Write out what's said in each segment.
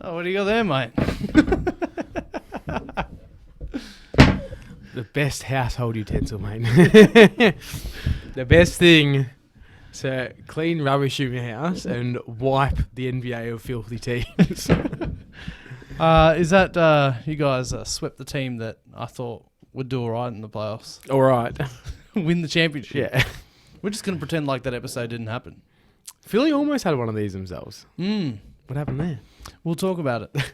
Oh, what do you got there, mate? The best household utensil, mate. The best thing to clean rubbish in your house and wipe the NBA of filthy teams. Is that you guys swept the team that I thought would do all right in the playoffs? All right. Win the championship. Yeah. We're just going to pretend like that episode didn't happen. Philly almost had one of these themselves. What happened there? We'll talk about it.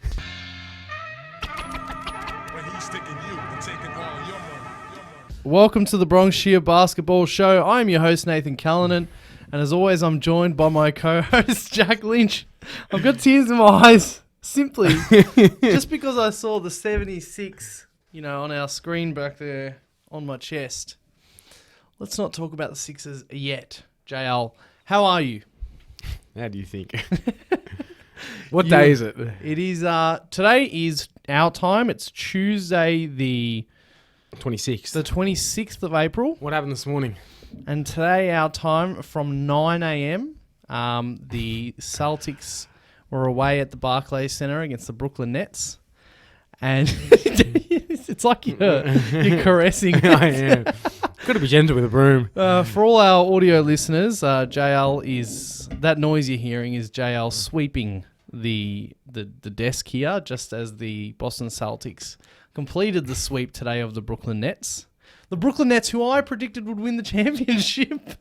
Welcome to the Bronx Shear Basketball Show. I'm your host, Nathan Callanan. And as always, I'm joined by my co-host, Jack Lynch. I've got tears in my eyes, simply just because I saw the 76, on our screen back there on my chest. Let's not talk about the Sixers yet. JL, how are you? How do you think? What day is it? It is, today is our time. It's Tuesday the 26th. The 26th of April. What happened this morning? And today our time from 9 a.m. The Celtics were away at the Barclays Center against the Brooklyn Nets. And it's like you're caressing. I am. Got to be gentle with a broom. For all our audio listeners, JL is... That noise you're hearing is JL sweeping the desk here, just as the Boston Celtics completed the sweep today of the Brooklyn Nets. The Brooklyn Nets, who I predicted would win the championship.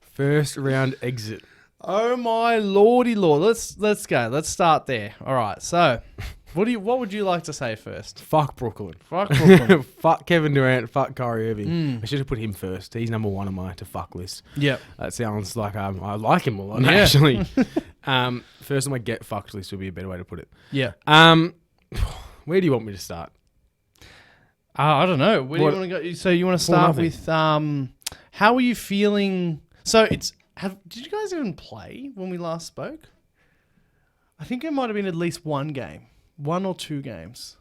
First round exit. Oh my lordy lord. Let's go. Let's start there. All right. So, what would you like to say first? Fuck Brooklyn. Fuck Brooklyn. Fuck Kevin Durant. Fuck Kyrie Irving. I should have put him first. He's number one on my to fuck list. Yep. That sounds like I like him a lot, actually. First on my get fucked list would be a better way to put it. Yeah. Where do you want me to start? I don't know. Where do you want to go? So you want to start with how are you feeling? So did you guys even play when we last spoke? I think it might have been at least one game, one or two games.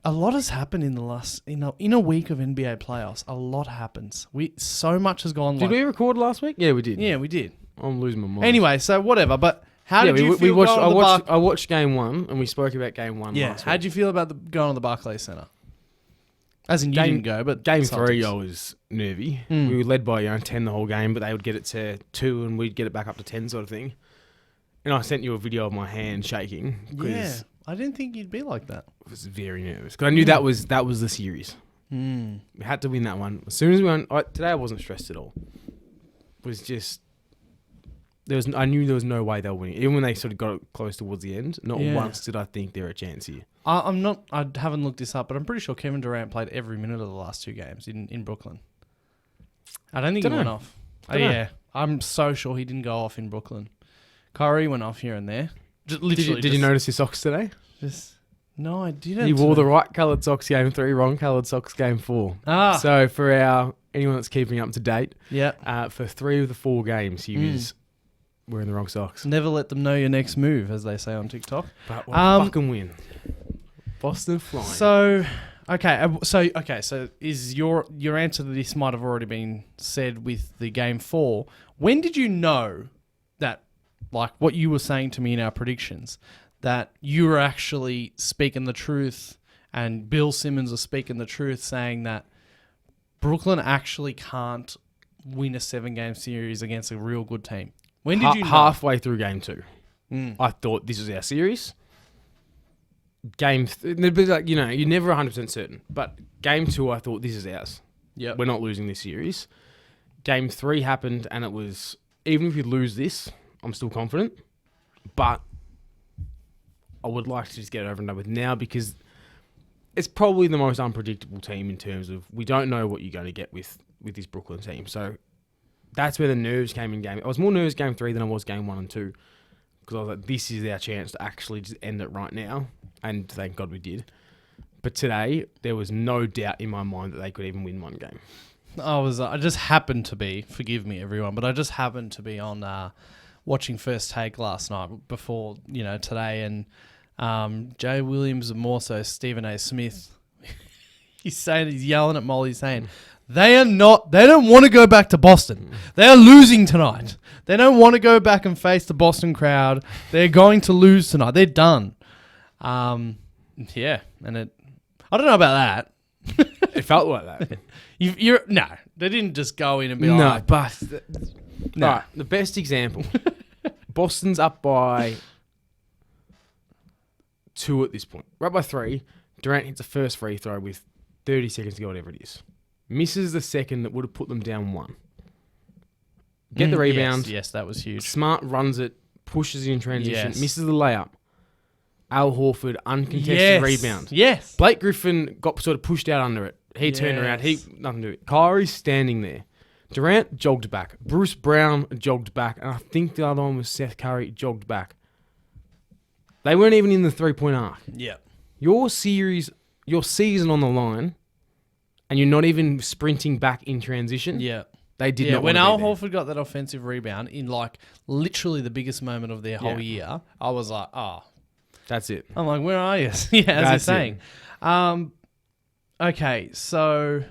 A lot has happened in the last in a week of NBA playoffs. A lot happens. So much has gone. Did we record last week? Yeah, we did. Yeah, we did. I'm losing my mind. Anyway, so whatever. But how did you feel? I watched game one, and we spoke about game one. Yeah. Last week. How'd you feel about going to the Barclays Center? As in, you didn't go, but game Celtics. 3, I was nervy. We were led by 10 the whole game, but they would get it to 2, and we'd get it back up to 10, sort of thing. And I sent you a video of my hand shaking. Yeah, I didn't think you'd be like that. I was very nervous because I knew that was the series. We had to win that one. As soon as we won, today I wasn't stressed at all. It was just I knew there was no way they were winning. Even when they sort of got it close towards the end, not once did I think there were a chance here. I haven't looked this up, but I'm pretty sure Kevin Durant played every minute of the last 2 games in Brooklyn. I don't think he went off. I'm so sure he didn't go off in Brooklyn. Kyrie went off here and there. Did you notice his socks today? No, I didn't. He wore the right coloured socks game 3, wrong coloured socks game 4. So for anyone that's keeping up to date, for 3 of the 4 games he was wearing the wrong socks. Never let them know your next move, as they say on TikTok. But we'll fucking win. Boston flying. So is your answer to this might have already been said with the game 4. When did you know that, like what you were saying to me in our predictions, that you were actually speaking the truth and Bill Simmons was speaking the truth, saying that Brooklyn actually can't win a 7-game series against a real good team? When did you know? Halfway through game 2. I thought this was our series. You're never 100% certain. But game 2, I thought this is ours. Yeah, we're not losing this series. Game 3 happened, and it was, even if you lose this, I'm still confident. But I would like to just get it over and done with now, because it's probably the most unpredictable team in terms of we don't know what you're going to get with this Brooklyn team. So that's where the nerves came in game. I was more nervous game 3 than I was game 1 and 2, because I was like, this is our chance to actually just end it right now. And thank God we did. But today, there was no doubt in my mind that they could even win one game. I just happened to be, forgive me everyone, but I just happened to be on watching First Take last night before, today. And Jay Williams and more so Stephen A. Smith, he's yelling at Molly saying, They are not. They don't want to go back to Boston. They are losing tonight. They don't want to go back and face the Boston crowd. They're going to lose tonight. They're done. Yeah, and I don't know about that. It felt like that. No, they didn't just go in and be No, like, but No. right, the best example. Boston's up by 2 at this point. Right by 3. Durant hits the first free throw with 30 seconds to go, whatever it is. Misses the second that would have put them down 1. Get the rebound. Yes, that was huge. Smart runs it, pushes in transition, Yes. misses the layup. Al Horford, uncontested rebound. Yes. Blake Griffin got sort of pushed out under it. He turned around. Nothing to do. Kyrie's standing there. Durant jogged back. Bruce Brown jogged back. And I think the other one was Seth Curry jogged back. They weren't even in the 3-point arc. Yeah. Your season on the line, and you're not even sprinting back in transition. Yeah. They did Yeah, not when want Al to be Horford got that offensive rebound in like literally the biggest moment of their whole year, I was like, oh. there. That's it. I'm like, where are you? Yeah, as you're That's saying. Okay, so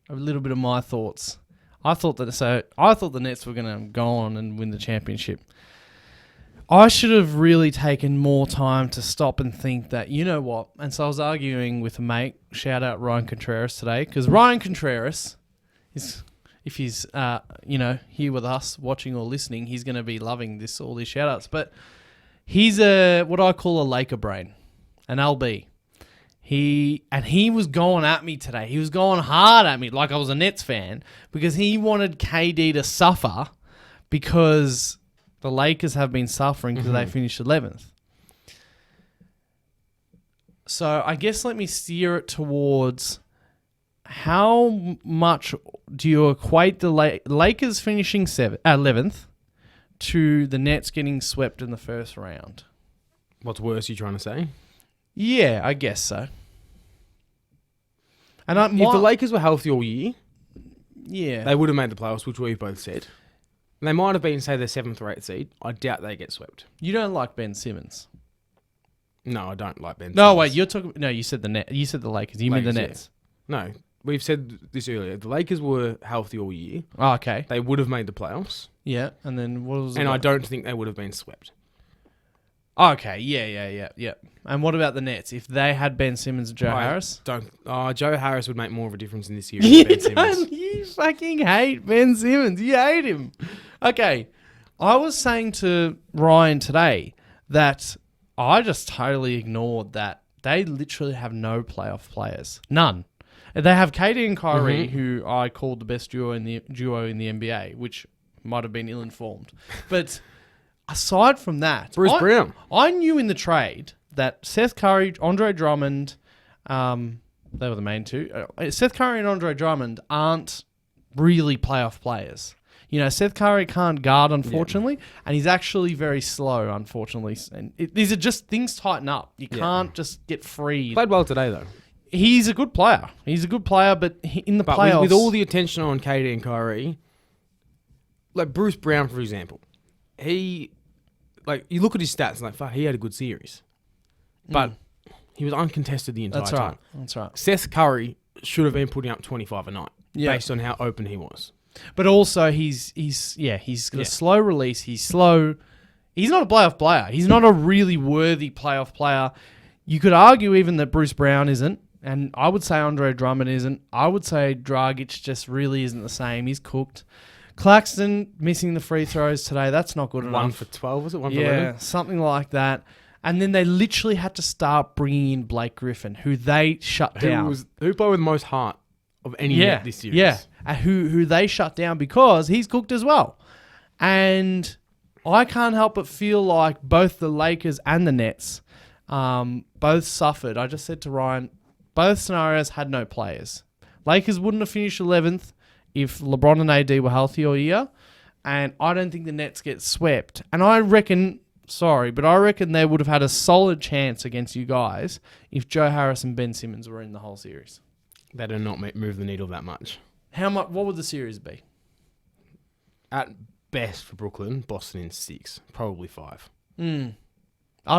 a little bit of my thoughts. I thought the Nets were going to go on and win the championship. I should have really taken more time to stop and think that, you know what? And so I was arguing with a mate, shout out Ryan Contreras today, because Ryan Contreras is, if he's here with us watching or listening, he's going to be loving all these shout outs. But he's what I call a Laker brain, an LB. He was going at me today. He was going hard at me like I was a Nets fan because he wanted KD to suffer because the Lakers have been suffering because they finished 11th. So I guess let me steer it towards how much do you equate the Lakers finishing 11th to the Nets getting swept in the first round? What's worse, you trying to say? Yeah, I guess so. And If the Lakers were healthy all year, yeah, they would have made the playoffs, which we've both said. And they might have been, say, the 7th or 8th seed. I doubt they get swept. You don't like Ben Simmons. No, I don't like Ben Simmons. No, wait, you're talking. No, you said the Net. You said the Lakers. You mean the Lakers, Nets? Yeah. No, we've said this earlier. If the Lakers were healthy all year, Oh, okay. they would have made the playoffs. Yeah, and then what was? And I don't think they would have been swept. Okay, yeah. And what about the Nets? If they had Ben Simmons and Joe Harris? Joe Harris would make more of a difference in this series than Ben Simmons. You fucking hate Ben Simmons. You hate him. Okay, I was saying to Ryan today that I just totally ignored that they literally have no playoff players. None. They have KD and Kyrie, who I called the best duo in the NBA, which might have been ill-informed. But aside from that, Bruce Brown. I knew in the trade that Seth Curry, Andre Drummond, they were the main two. Seth Curry and Andre Drummond aren't really playoff players. You know, Seth Curry can't guard, unfortunately, and he's actually very slow, unfortunately. And these are just things tighten up. You can't just get free. Played well today, though. He's a good player. But in the playoffs... with all the attention on KD and Kyrie, like Bruce Brown, for example, you look at his stats and like, fuck, he had a good series. But he was uncontested the entire time. That's right. Seth Curry should have been putting up 25 a night based on how open he was. But also he's got a slow release. He's slow. He's not a playoff player. He's not a really worthy playoff player. You could argue even that Bruce Brown isn't, and I would say Andre Drummond isn't. I would say Dragic just really isn't the same. He's cooked. Claxton missing the free throws today. That's not good enough. 1 for 12, was it? 1 for 11? Yeah, something like that. And then they literally had to start bringing in Blake Griffin, who they shut down. Who played with the most heart of any net this series. Yeah, who they shut down because he's cooked as well. And I can't help but feel like both the Lakers and the Nets both suffered. I just said to Ryan, both scenarios had no players. Lakers wouldn't have finished 11th if LeBron and AD were healthy all year. And I don't think the Nets get swept. And I reckon they would have had a solid chance against you guys if Joe Harris and Ben Simmons were in the whole series. They do not move the needle that much. How much? What would the series be? At best for Brooklyn, Boston in 6, probably 5. I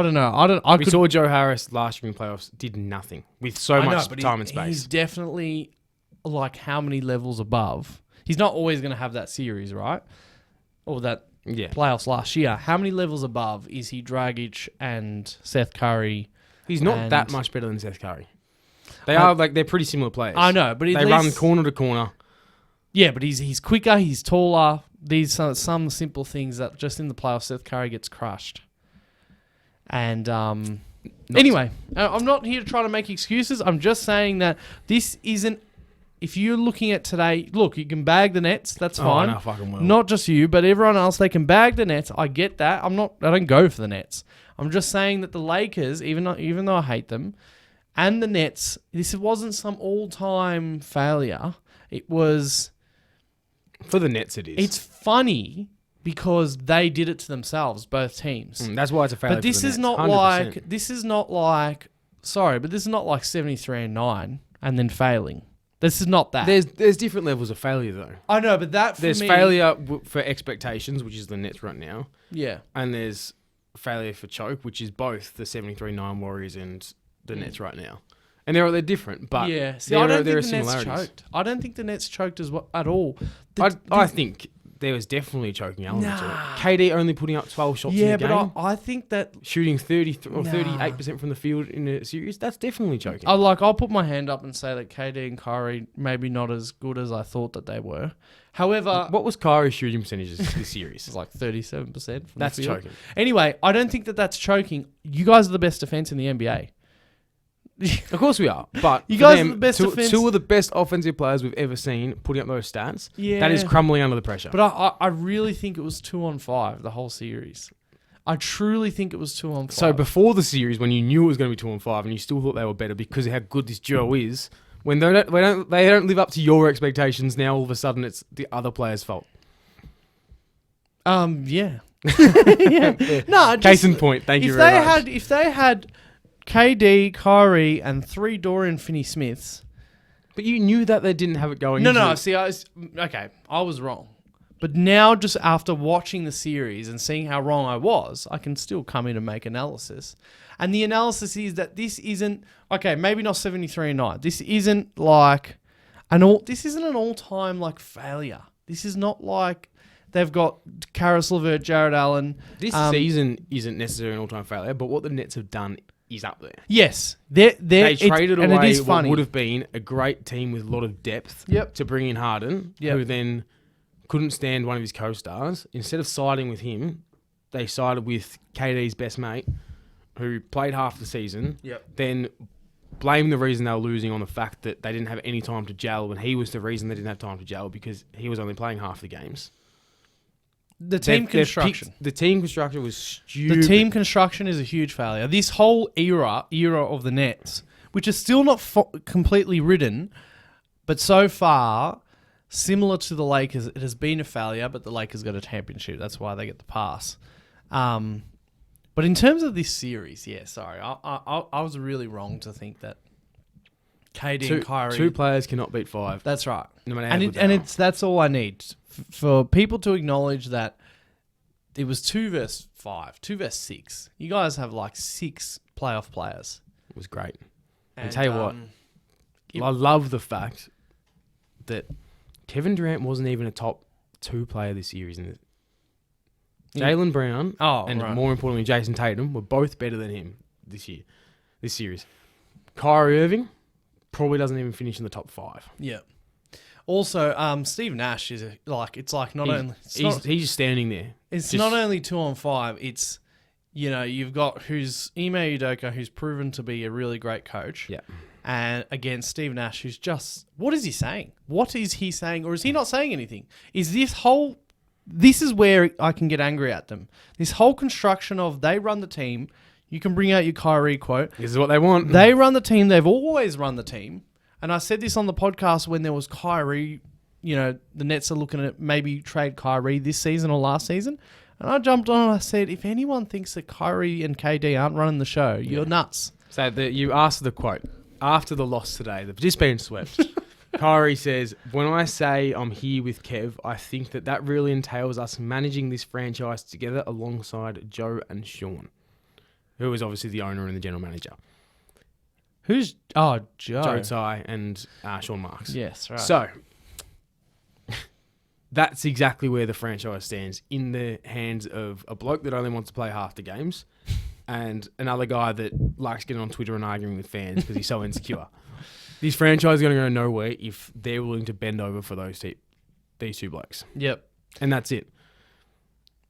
don't know. We saw Joe Harris last year in playoffs did nothing with so much time and space. He's definitely like how many levels above. He's not always going to have that series, right? Or that playoffs last year. How many levels above is he Dragic and Seth Curry? He's not that much better than Seth Curry. They're pretty similar players. I know, but they run corner to corner. Yeah, but he's quicker, he's taller. These are some simple things that just in the playoffs, Seth Curry gets crushed. And anyway, I'm not here to try to make excuses. I'm just saying that this isn't. If you're looking at today, look, you can bag the Nets. That's fine. No, fucking well. Not just you, but everyone else. They can bag the Nets. I get that. I don't go for the Nets. I'm just saying that the Lakers, even though I hate them, and the Nets, this wasn't some all-time failure. It was. For the Nets, it is. It's funny because they did it to themselves, both teams. That's why it's a failure. But this is not 100%. This is not like 73-9 and then failing. This is not that. There's different levels of failure though. I know, but there's failure for expectations, which is the Nets right now. Yeah. And there's failure for choke, which is both the 73-9 Warriors and the Nets right now. And they're different, but yeah. See, there I don't are think the Nets similarities. choked. I don't think the Nets choked at all. I think there was definitely a choking element to it. KD only putting up 12 shots in a game. Yeah, but I think that shooting 38% from the field in a series, that's definitely choking. I'll put my hand up and say that KD and Kyrie maybe not as good as I thought that they were. However, what was Kyrie's shooting percentages this series? It's like 37%. That's choking. Anyway, I don't think that that's choking. You guys are the best defense in the NBA. Of course we are, but you guys are the best defense. Two of the best offensive players we've ever seen putting up those stats. Yeah, that is crumbling under the pressure. But I really think it was 2-on-5 the whole series. I truly think it was 2-on-5. So before the series, when you knew it was going to be 2-on-5, and you still thought they were better because of how good this duo is, when they don't live up to your expectations, now all of a sudden it's the other player's fault. Yeah. Yeah. No. Case in point. Thank you very much. If they had KD, Kyrie, and 3 Dorian Finney-Smiths. But you knew that they didn't have it going. No. See, I was wrong. But now, just after watching the series and seeing how wrong I was, I can still come in and make analysis. And the analysis is that this isn't maybe not 73-9. This isn't like this isn't an all-time like failure. This is not like they've got Karis LeVert, Jared Allen. This season isn't necessarily an all-time failure, but what the Nets have done is up there. Yes. They traded away it is what funny. would have been a great team with a lot of depth to bring in Harden, who then couldn't stand one of his co-stars. Instead of siding with him, they sided with KD's best mate, who played half the season, then blamed the reason they were losing on the fact that they didn't have any time to gel, when he was the reason they didn't have time to gel because he was only playing half the games. The team construction was stupid. The team construction is a huge failure. This whole era of the Nets, which is still not completely ridden, but so far, similar to the Lakers, it has been a failure, but the Lakers got a championship. That's why they get the pass. But in terms of this series, I was really wrong to think that KD and Kyrie... 2 players cannot beat 5. That's right. No matter how good they are. That's all I need. For people to acknowledge that it was 2 versus 5, 2 versus 6. You guys have like 6 playoff players. It was great. And tell you what, I love the fact that Kevin Durant wasn't even a top 2 player this year, isn't it? Jaylen Brown more importantly Jason Tatum were both better than him this series. Kyrie Irving probably doesn't even finish in the top 5. Yeah. Also, Steve Nash is he's just standing there. It's not only 2-on-5. It's you've got Ime Udoka, who's proven to be a really great coach. Yeah. And again, Steve Nash, who's just what is he saying? What is he saying, or is he not saying anything? This is where I can get angry at them. This whole construction of they run the team. You can bring out your Kyrie quote. This is what they want. They run the team. They've always run the team. And I said this on the podcast when there was Kyrie. The Nets are looking at maybe trade Kyrie this season or last season. And I jumped on and I said, if anyone thinks that Kyrie and KD aren't running the show, you're nuts. So you asked the quote. After the loss today, they've just been swept. Kyrie says, when I say I'm here with Kev, I think that really entails us managing this franchise together alongside Joe and Sean, who is obviously the owner and the general manager. Who's Joe Tsai and Sean Marks. Yes, right. So that's exactly where the franchise stands, in the hands of a bloke that only wants to play half the games and another guy that likes getting on Twitter and arguing with fans because he's so insecure. This franchise is going to go nowhere if they're willing to bend over for these two blokes. Yep. And that's it.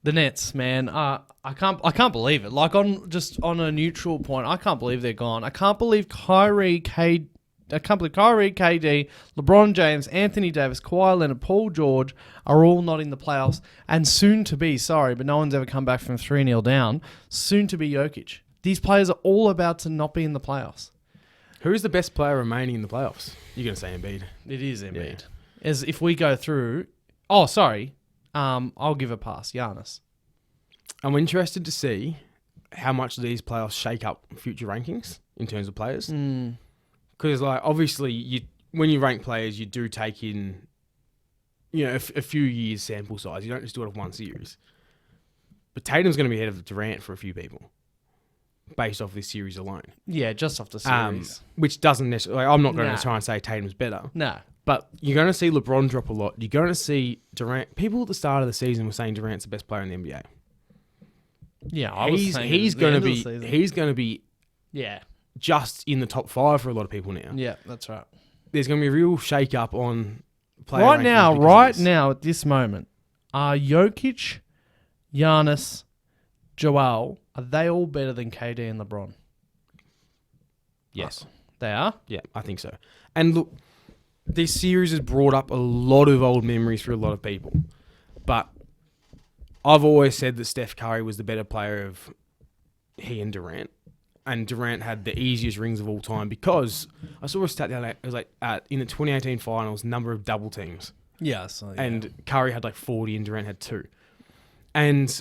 The Nets, man, I can't believe it. Like, on a neutral point, I can't believe they're gone. I can't believe Kyrie, KD, LeBron James, Anthony Davis, Kawhi Leonard, Paul George are all not in the playoffs, and soon to be, sorry, but no one's ever come back from 3-0 down, soon to be Jokic. These players are all about to not be in the playoffs. Who's the best player remaining in the playoffs? You're going to say Embiid. It is Embiid. Yeah. As if we go through... Oh, sorry. I'll give a pass. Giannis. I'm interested to see how much these playoffs shake up future rankings in terms of players. Because, obviously, when you rank players, you do take in, a few years sample size. You don't just do it of one series. But Tatum's going to be ahead of Durant for a few people, based off this series alone. Yeah, just off the series. Which doesn't necessarily... I'm not going to try and say Tatum's better. No. But you're going to see LeBron drop a lot. You're going to see Durant... People at the start of the season were saying Durant's the best player in the NBA. Yeah, he's going to be just in the top 5 for a lot of people now. Yeah, that's right. There's going to be a real shake up on player right rankings now at this moment, are Jokic, Giannis, Joel, are they all better than KD and LeBron? Yes. They are? Yeah, I think so. And look, this series has brought up a lot of old memories for a lot of people. But I've always said that Steph Curry was the better player of he and Durant. And Durant had the easiest rings of all time because I saw a stat the other day. It was in the 2018 finals, number of double teams. Yeah. And Curry had 40 and Durant had 2. And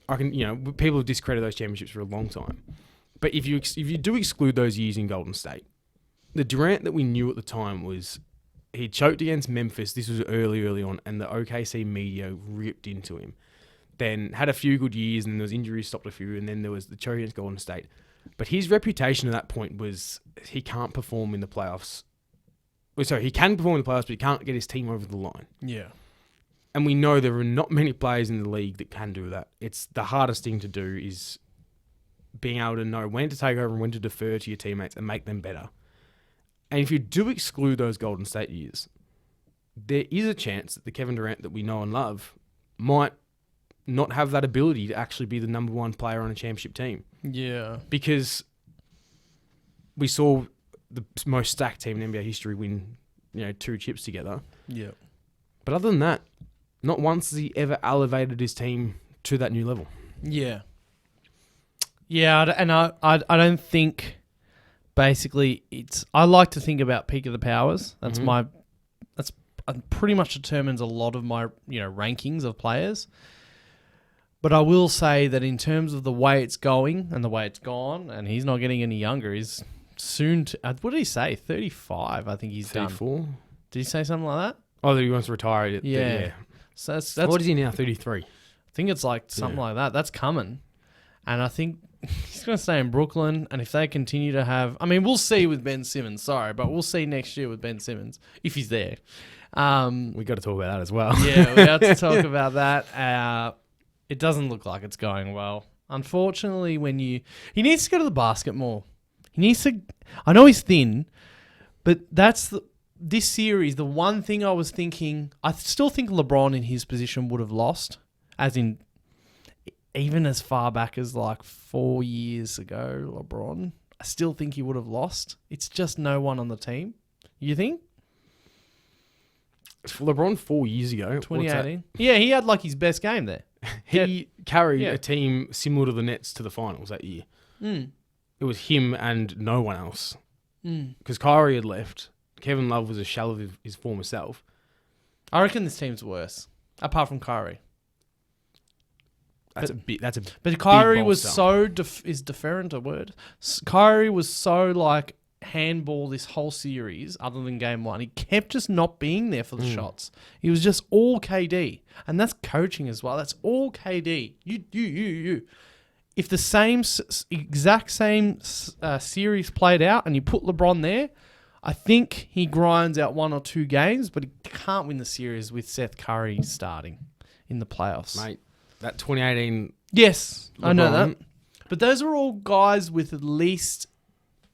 I can, people have discredited those championships for a long time. But if you do exclude those years in Golden State, the Durant that we knew at the time was he choked against Memphis. This was early on, and the OKC media ripped into him. Then had a few good years, and there was injuries, stopped a few, and then there was the choke against Golden State. But his reputation at that point was he can't perform in the playoffs. Sorry, he can perform in the playoffs, but he can't get his team over the line. Yeah. And we know there are not many players in the league that can do that. It's the hardest thing to do is being able to know when to take over and when to defer to your teammates and make them better. And if you do exclude those Golden State years, there is a chance that the Kevin Durant that we know and love might not have that ability to actually be the number one player on a championship team. Yeah. Because we saw the most stacked team in NBA history win, 2 chips together. Yeah. But other than that, not once has he ever elevated his team to that new level. Yeah. Yeah, and I don't think... Basically, I like to think about peak of the powers. That's that's pretty much determines a lot of my rankings of players. But I will say that in terms of the way it's going and the way it's gone, and he's not getting any younger. He's soon to, what did he say? 35. I think he's 34. done. Did he say something like that? Oh, that he wants to retire. Yeah. So that's what is he now? 33. I think it's something like that. That's coming, and I think he's going to stay in Brooklyn, and if they continue to have... I mean, we'll see with Ben Simmons, sorry, but we'll see next year with Ben Simmons, if he's there. We got to talk about that as well. Yeah, we have to talk about that. It doesn't look like it's going well. Unfortunately, he needs to go to the basket more. He needs to... I know he's thin, but this series, the one thing I was thinking... I still think LeBron in his position would have lost, as in... Even as far back as 4 years ago, LeBron, I still think he would have lost. It's just no one on the team. You think? LeBron 4 years ago. 2018. Yeah, he had his best game there. He carried a team similar to the Nets to the finals that year. It was him and no one else. Because Kyrie had left. Kevin Love was a shell of his former self. I reckon this team's worse, apart from Kyrie. But Kyrie was so is deferent a word? Kyrie was so handball this whole series, other than game 1. He kept just not being there for the shots. He was just all KD, and that's coaching as well. That's all KD. You. if the exact same series played out and you put LeBron there, I think he grinds out 1 or 2 games, but he can't win the series with Seth Curry starting in the playoffs. Mate, that 2018... Yes, LeBron, I know that. But those are all guys with at least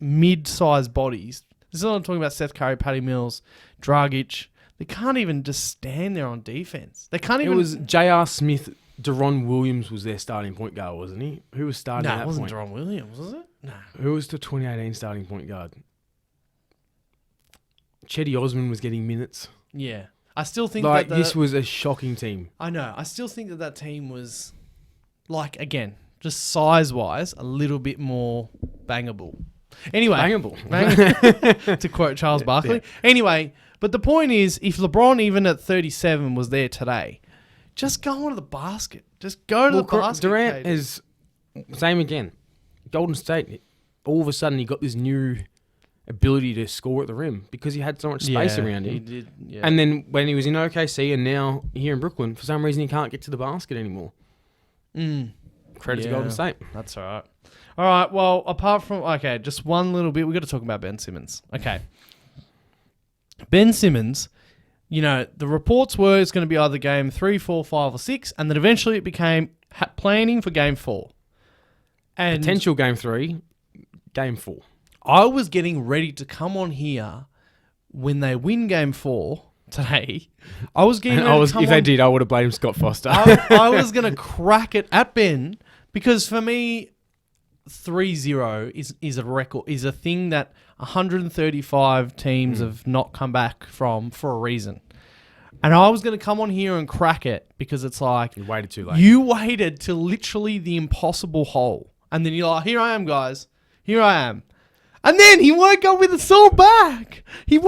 mid-sized bodies. This is what I'm talking about: Seth Curry, Patty Mills, Dragic. They can't even just stand there on defense. They can't even... It was J.R. Smith. Deron Williams was their starting point guard, wasn't he? Who was starting at that point? No, it wasn't Deron Williams, was it? No. Who was the 2018 starting point guard? Chetty Osman was getting minutes. Yeah. I still think like, that... this was a shocking team. I know. I still think that team was, like, again, just size-wise, a little bit more bangable. Anyway. Bangable. To quote Charles Barkley. Yeah. Anyway, but the point is, if LeBron, even at 37, was there today, just go onto the basket. Just go to the basket. Durant is... Same again. Golden State, all of a sudden, he got this new ability to score at the rim because he had so much space around him. He did, yeah. And then when he was in OKC and now here in Brooklyn, for some reason he can't get to the basket anymore. Credit to Golden State. That's all right. All right, well, apart from... Okay, just one little bit. We've got to talk about Ben Simmons. Okay. Ben Simmons, you know, the reports were it's going to be either game 3, 4, 5, or 6, and then eventually it became planning for game 4. And potential game 3, game 4. I was getting ready to come on here when they win game 4 today. I was getting ready to come if they did, I would have blamed Scott Foster. I was going to crack it at Ben because for me, 3-0 is a record, is a thing that 135 teams have not come back from for a reason. And I was going to come on here and crack it because it's like... You waited too late. You waited till literally the impossible hole. And then you're like, here I am, guys. Here I am. And then he woke up with a sore back. He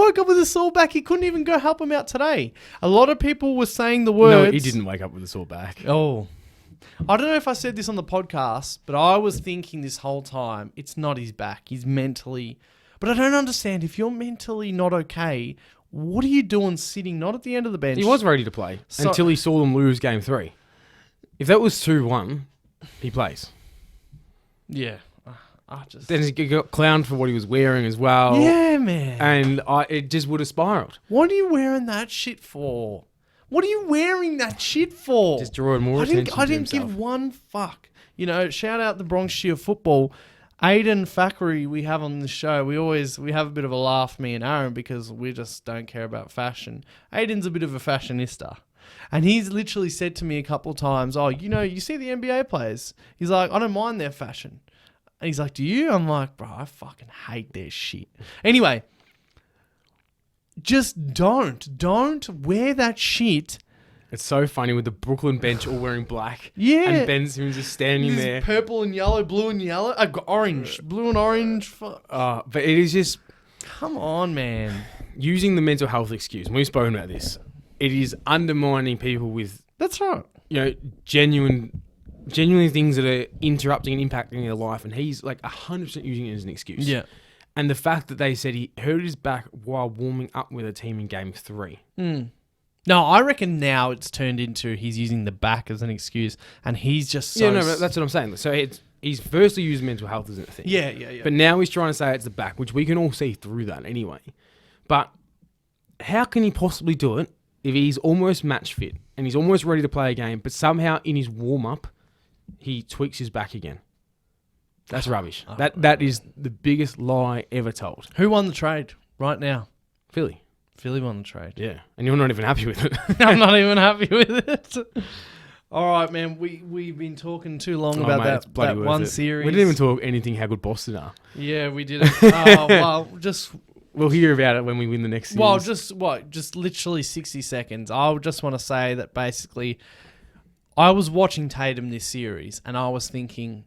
couldn't even go help him out today. A lot of people were saying the words... No, he didn't wake up with a sore back. Oh. I don't know if I said this on the podcast, but I was thinking this whole time, it's not his back. He's mentally... But I don't understand. If you're mentally not okay, what are you doing sitting not at the end of the bench? He was ready to play until he saw them lose game 3. If that was 2-1, he plays. Yeah. Then he got clowned for what he was wearing as well. Yeah, man. And it just would have spiraled. What are you wearing that shit for? What are you wearing that shit for? Just drawing more attention to himself. I didn't give one fuck. You know, shout out the Bronx Shear Football. Aiden Thackeray we have on the show. We have a bit of a laugh, me and Aaron, because we just don't care about fashion. Aiden's a bit of a fashionista. And he's literally said to me a couple of times, oh, you know, you see the NBA players. He's like, I don't mind their fashion. And he's like, do you? I'm like, bro, I fucking hate their shit. Anyway, just don't wear that shit. It's so funny with the Brooklyn bench all wearing black. Yeah. And Ben Simmons just standing there. Purple and yellow, blue and yellow. I've got orange. Blue and orange. But it is just... Come on, man. Using the mental health excuse. And we've spoken about this. It is undermining people with... That's right. You know, genuinely things that are interrupting and impacting their life. And he's like 100% using it as an excuse. Yeah. And the fact that they said he hurt his back while warming up with a team in game 3. No, I reckon now it's turned into he's using the back as an excuse, and he's just so... Yeah, no, that's what I'm saying. So he's firstly used mental health as a thing. Yeah. But now he's trying to say it's the back, which we can all see through that anyway. But how can he possibly do it if he's almost match fit and he's almost ready to play a game, but somehow in his warm-up, he tweaks his back again? That's rubbish. That is the biggest lie ever told. Who won the trade right now? Philly. Philly won the trade. Yeah. And you're not even happy with it. I'm not even happy with it. All right, man. We've been talking too long about that one series. We didn't even talk anything how good Boston are. Yeah, we didn't. We'll hear about it when we win the next series. Well, just literally 60 seconds. I just want to say that basically I was watching Tatum this series and I was thinking,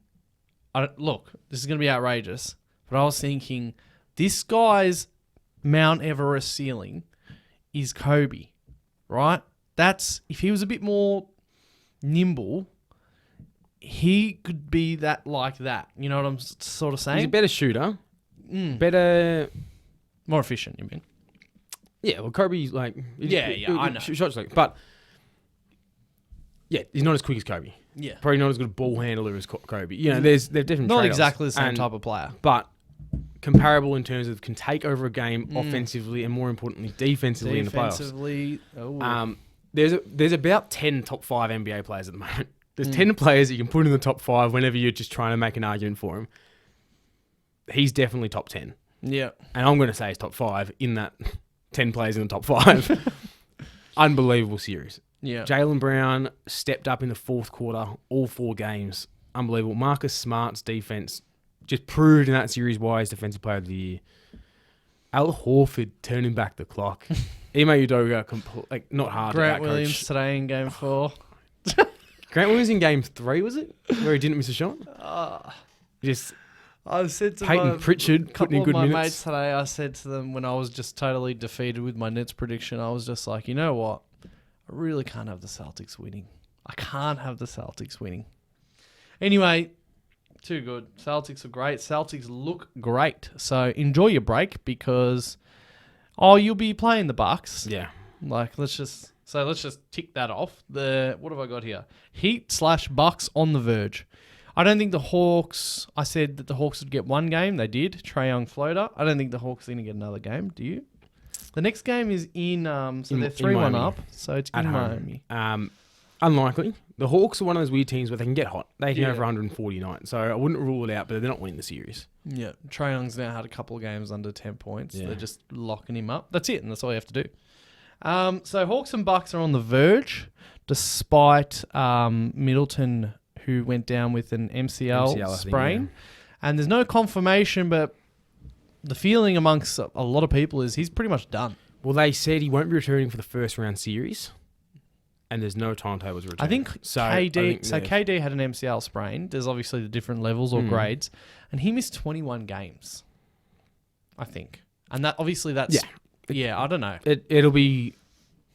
look, this is going to be outrageous, but I was thinking this guy's Mount Everest ceiling is Kobe, right? That's, if he was a bit more nimble, he could be that like that. You know what I'm sort of saying? He's a better shooter. Better... More efficient, you mean? Yeah, well, Kobe's like... I know. Shots like... But, yeah, he's not as quick as Kobe. Yeah. Probably not as good a ball handler as Kobe. You know, they're different. Not trade-offs. exactly the same And- type of player. but comparable in terms of can take over a game offensively and more importantly defensively in the playoffs. Defensively, oh. There's about 10 top 5 NBA players at the moment. There's 10 players you can put in the top 5 whenever you're just trying to make an argument for him. He's definitely top 10. Yeah. And I'm going to say he's top 5 in that 10 players in the top 5. Unbelievable series. Yeah. Jaylen Brown stepped up in the fourth quarter, all 4 games. Unbelievable. Marcus Smart's defense just proved in that series why he's Defensive Player of the Year. Al Horford turning back the clock. Ime Udoka, not hard Grant to Williams coach. today in game 4. Grant Williams in game 3, was it? Where he didn't miss a shot? Just I said to Peyton Pritchard putting in good my minutes. mates today, I said to them when I was just totally defeated with my Nets prediction, I was just like, you know what? I really can't have the Celtics winning. I can't have the Celtics winning. Anyway, too good. Celtics are great. Celtics look great. So enjoy your break because, you'll be playing the Bucks. Yeah. Let's just tick that off. What have I got here? Heat/Bucks on the verge. I don't think the Hawks. I said that the Hawks would get one game. They did. Trae Young floater. I don't think the Hawks are going to get another game. Do you? The next game is in. So they're 3-1 up. So it's At in home. Miami. Unlikely. The Hawks are one of those weird teams where they can get hot. They can Yeah. go for 140 nights. So I wouldn't rule it out, but they're not winning the series. Yeah, Trae Young's now had a couple of games under 10 points. Yeah. They're just locking him up. That's it, and that's all you have to do. So Hawks and Bucks are on the verge, despite Middleton, who went down with an MCL I think, sprain. yeah. And there's no confirmation, but the feeling amongst a lot of people is he's pretty much done. Well, they said he won't be returning for the first round series, and there's no timetable to return. I think I think KD had an MCL sprain. There's obviously the different levels or grades, and he missed 21 games, I think. And that obviously that's I don't know. It'll be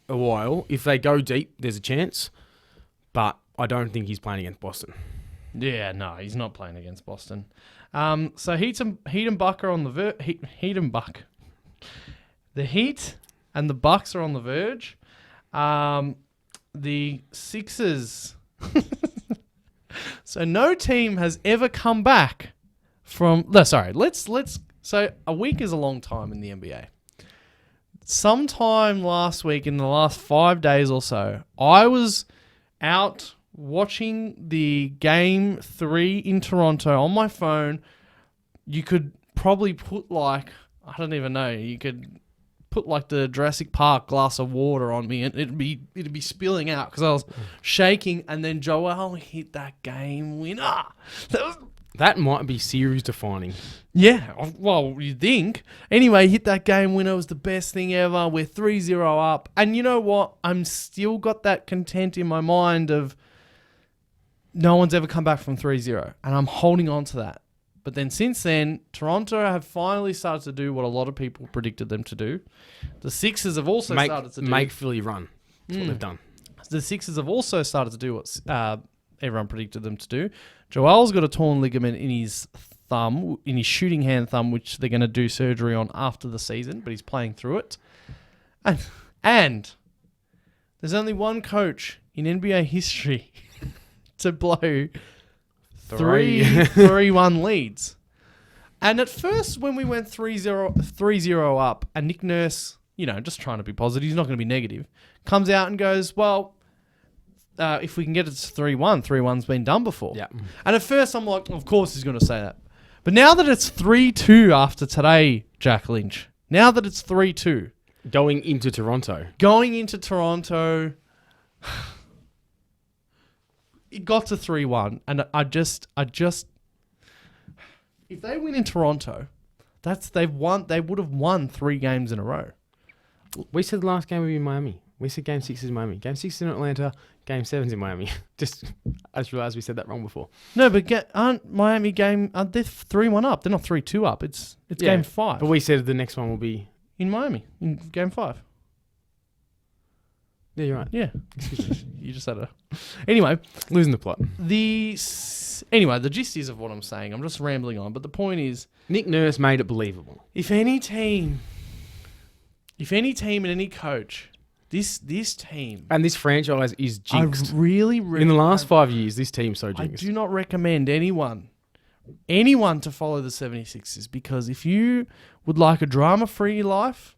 a while. If they go deep, there's a chance, but I don't think he's playing against Boston. Yeah, no, he's not playing against Boston. So Heat and Buck are on the Heat and Buck. The Heat and the Bucks are on the verge. The Sixers. So no team has ever come back from. No, sorry. Let's. So a week is a long time in the NBA. Sometime last week, in the last 5 days or so, I was out watching the Game 3 in Toronto on my phone. You could probably put I don't even know, you could put the Jurassic Park glass of water on me and it'd be spilling out because I was shaking, and then Joel hit that game winner. That might be series defining. Yeah, well, you think. Anyway, hit that game winner. It was the best thing ever. We're 3-0 up. And you know what? I'm still got that content in my mind of no one's ever come back from 3-0. And I'm holding on to that. But then since then, Toronto have finally started to do what a lot of people predicted them to do. The Sixers have also started to do... Make Philly run. That's what they've done. The Sixers have also started to do what everyone predicted them to do. Joel's got a torn ligament in his thumb, in his shooting hand thumb, which they're going to do surgery on after the season, but he's playing through it. And there's only one coach in NBA history to blow 3-1 leads. And at first, when we went 3-0 up, and Nick Nurse, just trying to be positive, he's not going to be negative, comes out and goes, well, if we can get it to 3-1, 3-1's been done before. Yeah. And at first, I'm like, of course he's going to say that. But now that it's 3-2 after today, Jack Lynch, now that it's 3-2. Going into Toronto. It got to 3-1, and I just, if they win in Toronto, they would have won 3 games in a row. We said the last game would be in Miami. We said Game 6 is Miami. Game 6 is in Atlanta. Game 7's in Miami. I just realised we said that wrong before. No, but aren't Miami game? They're 3-1 up. They're not 3-2 up. It's Game 5. But we said the next one will be in Miami in Game 5. Yeah, you're right. Yeah, you just had a. Anyway, Losing the plot. the gist is of what I'm saying. I'm just rambling on, but the point is, Nick Nurse made it believable. if any team and any coach This team. And this franchise is jinxed. I really in the last 5 years, this team's so I jinxed. do not recommend anyone to follow the 76ers, because if you would like a drama-free life,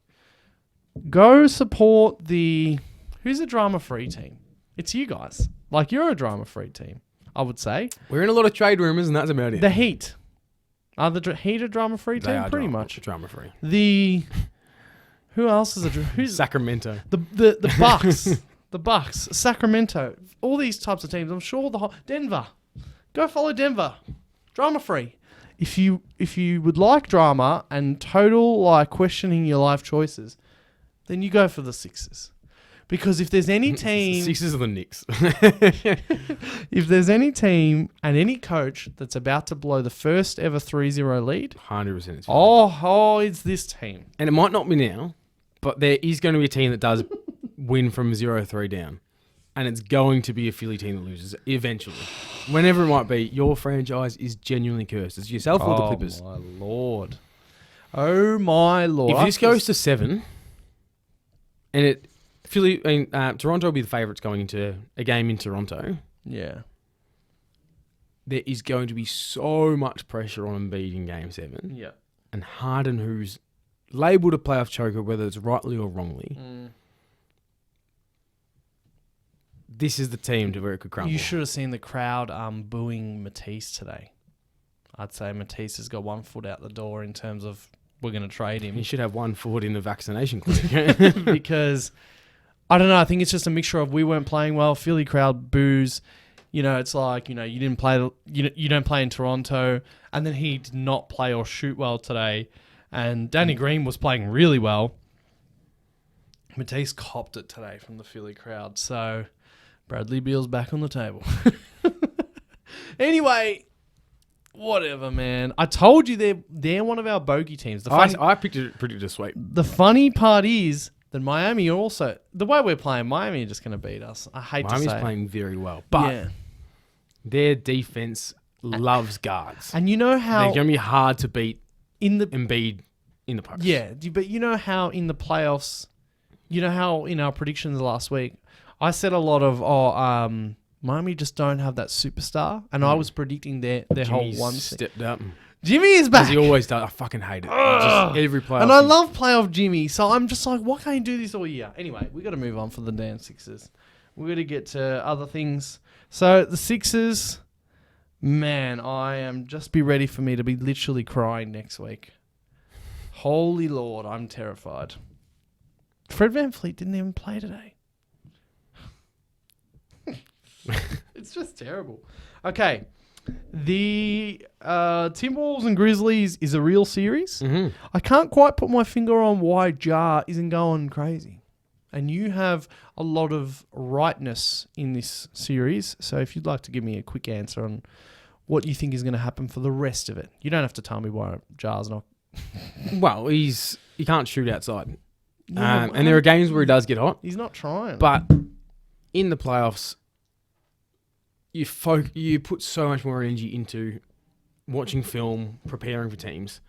go support who's a drama-free team? It's you guys. Like, you're a drama-free team, I would say. We're in a lot of trade rumors, and that's about it. The Heat. Are the Heat a drama-free team? Pretty much. Drama-free. Who else is who's Sacramento. The Bucks. The Bucks. Sacramento. All these types of teams. I'm sure Denver. Go follow Denver. Drama-free. If you would like drama and total like questioning your life choices, then you go for the Sixers. Because if there's any team... Sixers are the Knicks. If there's any team and any coach that's about to blow the first ever 3-0 lead... 100%. It's this team. And it might not be now, but there is going to be a team that does win from 0-3 down. And it's going to be a Philly team that loses eventually. Whenever it might be, your franchise is genuinely cursed. It's yourself or the Clippers. Oh, my Lord. If this goes to 7, and Toronto will be the favourites going into a game in Toronto. Yeah. There is going to be so much pressure on Embiid in Game 7. Yeah. And Harden, who's labelled a playoff choker, whether it's rightly or wrongly. This is the team to where it could crumble. You should have seen the crowd booing Matisse today. I'd say Matisse has got 1 foot out the door in terms of we're going to trade him. He should have 1 foot in the vaccination clinic. Because, I don't know, I think it's just a mixture of we weren't playing well, Philly crowd boos. You know, it's like, you didn't play, you don't play in Toronto. And then he did not play or shoot well today. And Danny Green was playing really well. Matisse copped it today from the Philly crowd. So... Bradley Beal's back on the table. Anyway, whatever, man. I told you they're one of our bogey teams. I predicted a sweep. The funny part is that Miami are also... The way we're playing, Miami are just going to beat us. I hate to say Miami's playing very well. But their defense loves guards. And you know how... They're going to be hard to beat in the Embiid in the post. Yeah, but you know how in the playoffs... You know how in our predictions last week... I said a lot of, Miami just don't have that superstar. And I was predicting their whole one. Stepped up. Jimmy is back. As he always does. I fucking hate it. Just every playoff. And I love playoff Jimmy. So I'm just like, why can't he do this all year? Anyway, we got to move on for the damn Sixers. We're going to get to other things. So the Sixers, man, I am just be ready for me to be literally crying next week. Holy Lord, I'm terrified. Fred VanVleet didn't even play today. It's just terrible. Okay. The Timberwolves and Grizzlies is a real series. Mm-hmm. I can't quite put my finger on why Ja isn't going crazy. And you have a lot of rightness in this series. So if you'd like to give me a quick answer on what you think is going to happen for the rest of it. You don't have to tell me why Ja's not. Well, he can't shoot outside. And there are games where he does get hot. He's not trying. But in the playoffs... You put so much more energy into watching film, preparing for teams.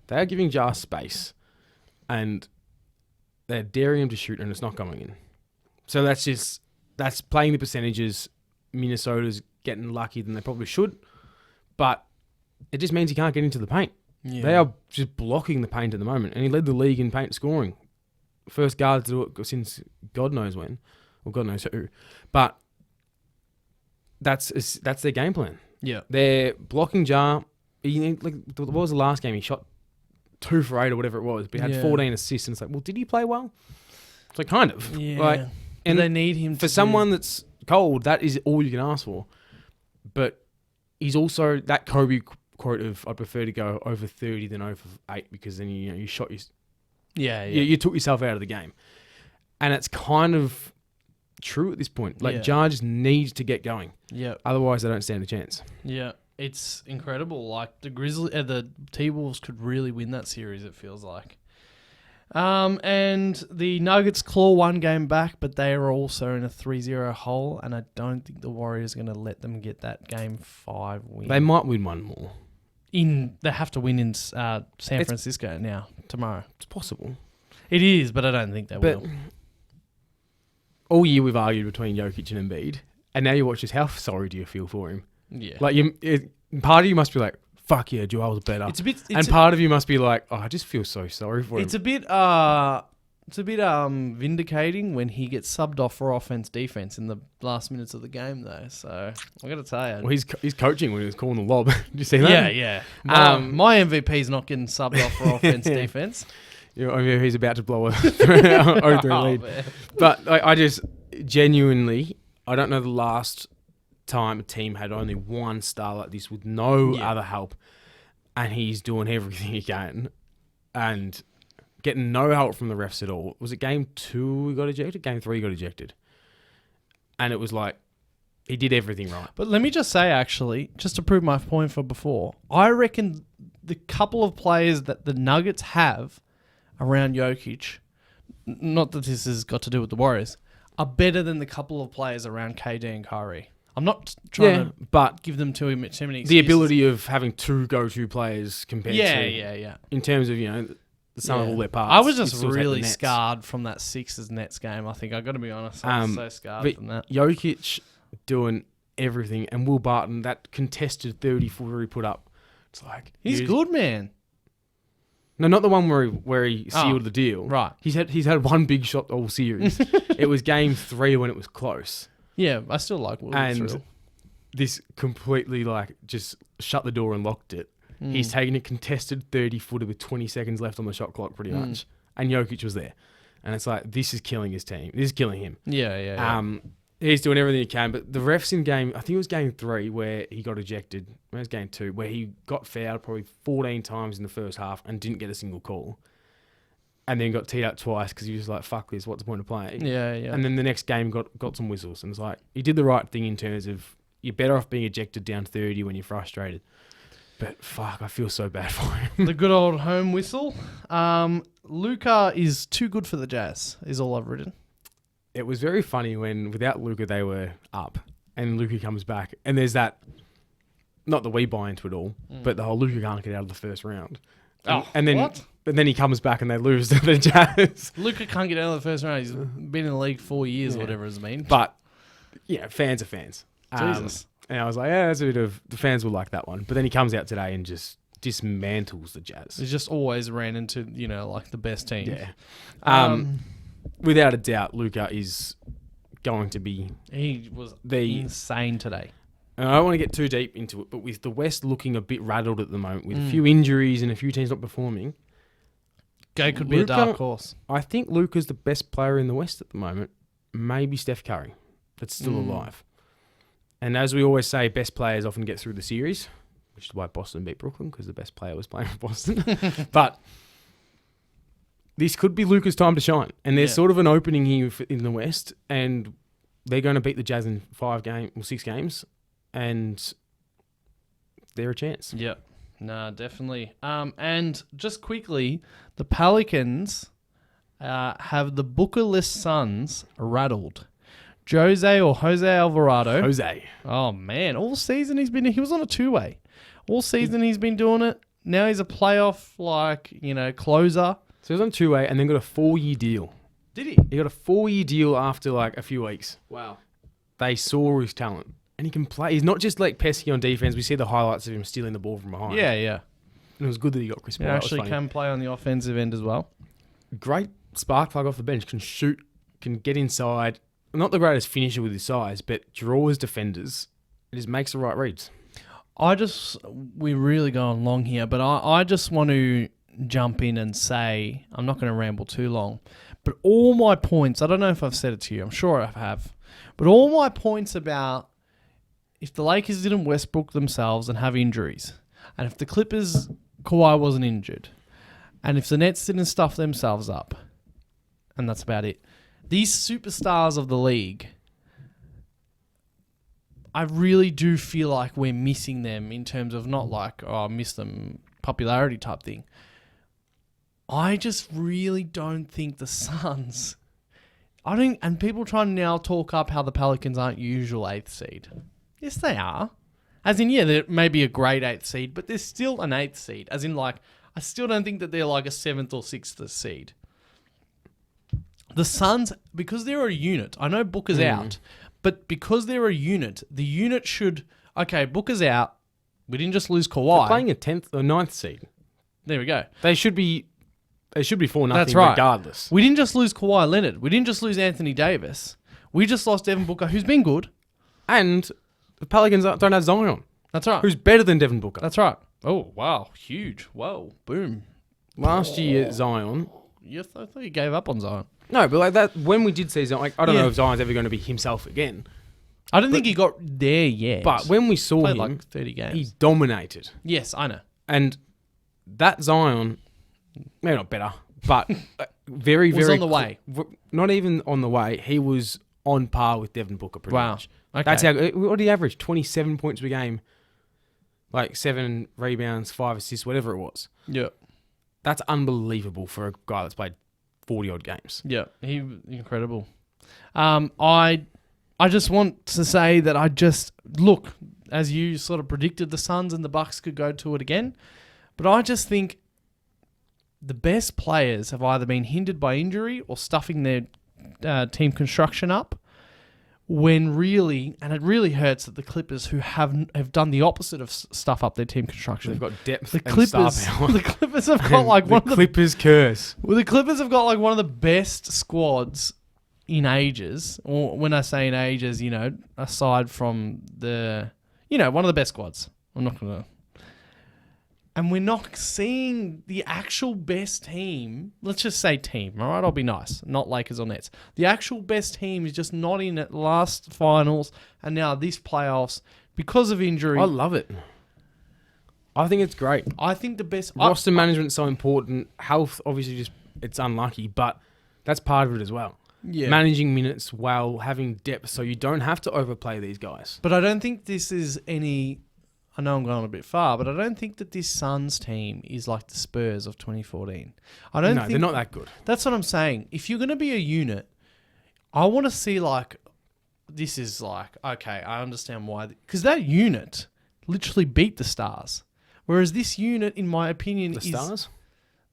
They are giving Ja space, and they're daring him to shoot, and it's not going in. So that's playing the percentages. Minnesota's getting luckier than they probably should, but it just means he can't get into the paint. Yeah. They are just blocking the paint at the moment, and he led the league in paint scoring. First guard to do it since God knows when, or God knows who, but. That's their game plan. Yeah, they're blocking Ja. What was the last game? He shot 2 for 8 or whatever it was, but he had 14 assists. And it's like, well, did he play well? It's like kind of. Yeah. And they need him for someone that's cold. That is all you can ask for. But he's also that Kobe quote of I prefer to go over 30 than over 8 because then you shot your. Yeah. You took yourself out of the game, and it's kind of. True at this point. Ja just needs to get going. Yeah. Otherwise, they don't stand a chance. Yeah. It's incredible. Like the T-Wolves could really win that series, it feels like. And the Nuggets claw 1 game back, but they are also in a 3-0 hole, and I don't think the Warriors are going to let them get that game 5 win. They might win one more. They have to win in San Francisco tomorrow. It's possible. It is, but I don't think they will. all year we've argued between Jokic and Embiid, and now you watch this. How sorry do you feel for him? Yeah. Like part of you must be like, "Fuck yeah, Joel's better," and part of you must be like, "Oh, I just feel so sorry for him." It's a bit vindicating when he gets subbed off for defense in the last minutes of the game, though. So I got to tell you, Well, he's coaching when he was calling the lob. Did you see that? yeah. My MVP is not getting subbed off for defense. He's about to blow a 0-3 lead. Man. But I just genuinely, I don't know the last time a team had only one star like this with no other help, and he's doing everything he can, and getting no help from the refs at all. Was it game 2 he got ejected? Game 3 he got ejected. And it was like, he did everything right. But let me just say, actually, just to prove my point from before, I reckon the couple of players that the Nuggets have around Jokic, not that this has got to do with the Warriors, are better than the couple of players around KD and Kyrie. I'm not trying to give them too many excuses. The ability of having two go-to players compared to... In terms of, the sum of all their parts. I was just really scarred from that Sixers Nets game, I think. I got to be honest. I was so scarred from that. Jokic doing everything, and Will Barton, that contested 30-footer he put up. It's like... He's good, man. No, not the one where he sealed the deal. Right. He's had one big shot all series. It was game 3 when it was close. Yeah, I still like Will. And this completely just shut the door and locked it. He's taken a contested 30-footer with 20 seconds left on the shot clock pretty much. And Jokic was there. And it's like, this is killing his team. This is killing him. Yeah. He's doing everything he can. But the refs in I think it was game 3 where he got ejected. It was game 2 where he got fouled probably 14 times in the first half and didn't get a single call. And then got teed up twice because he was like, fuck this, what's the point of playing? Yeah. And then the next game got some whistles. And it's like, he did the right thing in terms of you're better off being ejected down 30 when you're frustrated. But fuck, I feel so bad for him. The good old home whistle. Luka is too good for the Jazz, is all I've written. It was very funny when without Luka they were up and Luka comes back and there's that, not that we buy into it all, but the whole Luka can't get out of the first round. And then, what? But then he comes back and they lose to the Jazz. Luka can't get out of the first round. He's been in the league 4 years or whatever it's been. But, fans are fans. Jesus. And I was like, that's a bit of... The fans will like that one. But then he comes out today and just dismantles the Jazz. He's just always ran into, the best team. Yeah. Without a doubt, Luka is going to be... He was insane today. And I don't want to get too deep into it, but with the West looking a bit rattled at the moment, with a few injuries and a few teams not performing... Could be a dark horse. I think Luka's the best player in the West at the moment. Maybe Steph Curry. That's still alive. And as we always say, best players often get through the series, which is why Boston beat Brooklyn, because the best player was playing for Boston. But this could be Luka's time to shine. And there's sort of an opening here in the West, and they're going to beat the Jazz in 6 games, and they're a chance. Yeah. No, definitely. And just quickly, the Pelicans have the Booker-less Suns rattled. Jose Alvarado. Jose. Oh, man. All season he was on a 2-way. All season he's been doing it. Now he's a playoff, closer. So he was on 2-way and then got a 4-year deal. Did he? He got a 4-year deal after a few weeks. Wow. They saw his talent. And he can play. He's not just pesky on defense. We see the highlights of him stealing the ball from behind. Yeah. And it was good that he got Chris Paul. He actually can play on the offensive end as well. Great spark plug off the bench. Can shoot. Can get inside. Not the greatest finisher with his size, but draws defenders. It just makes the right reads. We're really going long here, but I just want to jump in and say, I'm not going to ramble too long, but all my points, I don't know if I've said it to you, I'm sure I have, but all my points about if the Lakers didn't Westbrook themselves and have injuries, and if the Clippers, Kawhi wasn't injured, and if the Nets didn't stuff themselves up, and that's about it, these superstars of the league, I really do feel like we're missing them in terms of not I miss them popularity type thing. I just really don't think the Suns... and people try to now talk up how the Pelicans aren't usual 8th seed. Yes, they are. As in, they're maybe a great 8th seed, but they're still an 8th seed. As in, I still don't think that they're a 7th or 6th seed. The Suns, because they're a unit, I know Booker's out, but because they're a unit, the unit should, okay, Booker's out. We didn't just lose Kawhi. They're playing a 10th or 9th seed. There we go. They should be 4-0 That's right. regardless. We didn't just lose Kawhi Leonard. We didn't just lose Anthony Davis. We just lost Devin Booker, who's been good. And the Pelicans don't have Zion. That's right. Who's better than Devin Booker. That's right. Oh, wow. Huge. Whoa. Boom. Last year, Zion... I thought you gave up on Zion. No, but like that, when we did see Zion, like, I don't know if Zion's ever going to be himself again. I don't think he got there yet. But when we saw him, like 30 games. he dominated. Yes, I know. And that Zion, maybe not better, but very, was very... on the way. Not even on the way. He was on par with Devin Booker pretty much. Okay. That's how... What did he average? 27 points per game. Like 7 rebounds, 5 assists, whatever it was. Yeah. That's unbelievable for a guy that's played 40-odd games. Yeah, he incredible. I just want to say that look, as you sort of predicted, the Suns and the Bucks could go to it again, but I just think the best players have either been hindered by injury or stuffing their team construction up. When really, and it really hurts that the Clippers, who have done the opposite of stuff up their team construction, They've got depth the and Clippers, star power. The Clippers have got like one of the Clippers curse. Well, the Clippers have got like one of the best squads in ages. Or when I say in ages, aside from one of the best squads. I'm not gonna. And we're not seeing the actual best team. Let's just say team, all right? I'll be nice. Not Lakers or Nets. The actual best team is just not in at last finals and now this playoffs because of injury. I love it. I think it's great. I think the best... Roster management's so important. Health, obviously, it's unlucky, but that's part of it as well. Yeah. Managing minutes while having depth so you don't have to overplay these guys. But I don't think this is any... I know I'm going a bit far, but I don't think that this Suns team is like the Spurs of 2014. No, they're not that good. That's what I'm saying. If you're going to be a unit, I want to see like, this is like, okay, I understand why. Because that unit literally beat the Stars. Whereas this unit, in my opinion, The Stars?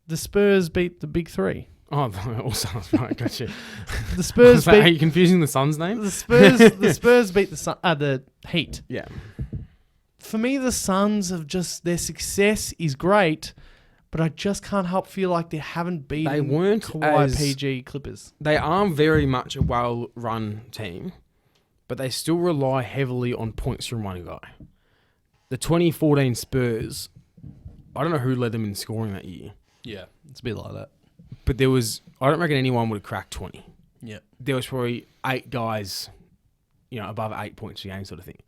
The Spurs beat the Big Three. Oh, all Suns, right, gotcha. The Spurs beat... Are you confusing the Suns' name? The Spurs beat the Heat. Yeah. For me, the Suns have their success is great, but I just can't help feel like they haven't beaten They weren't Kawhi PG Clippers. They are very much a well-run team, but they still rely heavily on points from one guy. The 2014 Spurs, I don't know who led them in scoring that year. Yeah, it's a bit like that. But I don't reckon anyone would have cracked 20. Yeah. There was probably 8 guys, above 8 points a game sort of thing.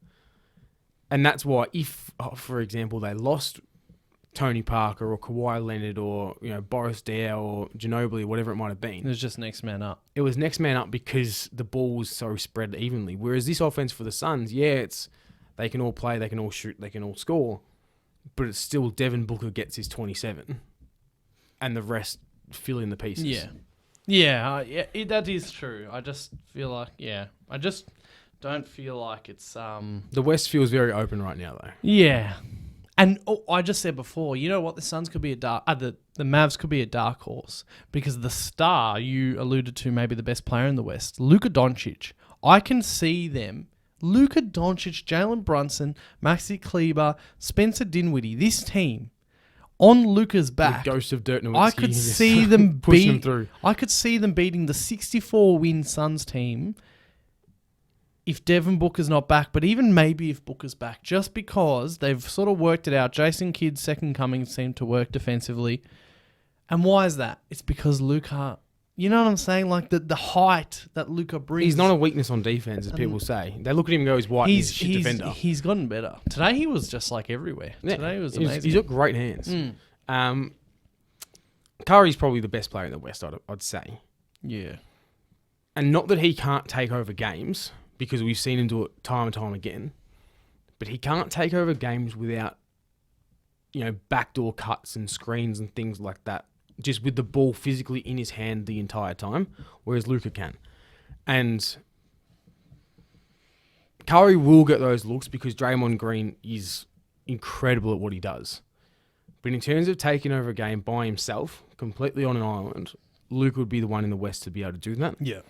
And that's why if, for example, they lost Tony Parker or Kawhi Leonard or, Boris Diaw or Ginobili, whatever it might have been. It was just next man up. It was next man up because the ball was so spread evenly. Whereas this offense for the Suns, they can all play, they can all shoot, they can all score. But it's still Devin Booker gets his 27 and the rest fill in the pieces. Yeah. Yeah, that is true. I just feel like, I just don't feel like it's... The West feels very open right now, though. Yeah. And I just said before, you know what? The Suns could be the Mavs could be a dark horse because the star you alluded to, maybe the best player in the West, Luka Doncic. I can see them. Luka Doncic, Jalen Brunson, Maxi Kleber, Spencer Dinwiddie. This team on Luka's back. The ghost of Dirk Nowitzki. I could see them pushing them through. I could see them beating the 64-win Suns team if Devin Booker's not back, but even maybe if Booker's back, just because they've sort of worked it out. Jason Kidd's second coming seemed to work defensively. And why is that? It's because Luka, you know what I'm saying? Like the height that Luka brings. He's not a weakness on defense, as people say. They look at him and go, he's white, he's a shit defender. He's gotten better. Today he was just like everywhere. Yeah, Today was amazing. He's got great hands. Kyrie's probably the best player in the West, I'd say. Yeah. And not that he can't take over games, because we've seen him do it time and time again, but he can't take over games without, backdoor cuts and screens and things like that, just with the ball physically in his hand the entire time, whereas Luka can. And Kyrie will get those looks because Draymond Green is incredible at what he does. But in terms of taking over a game by himself, completely on an island, Luka would be the one in the West to be able to do that. Yeah.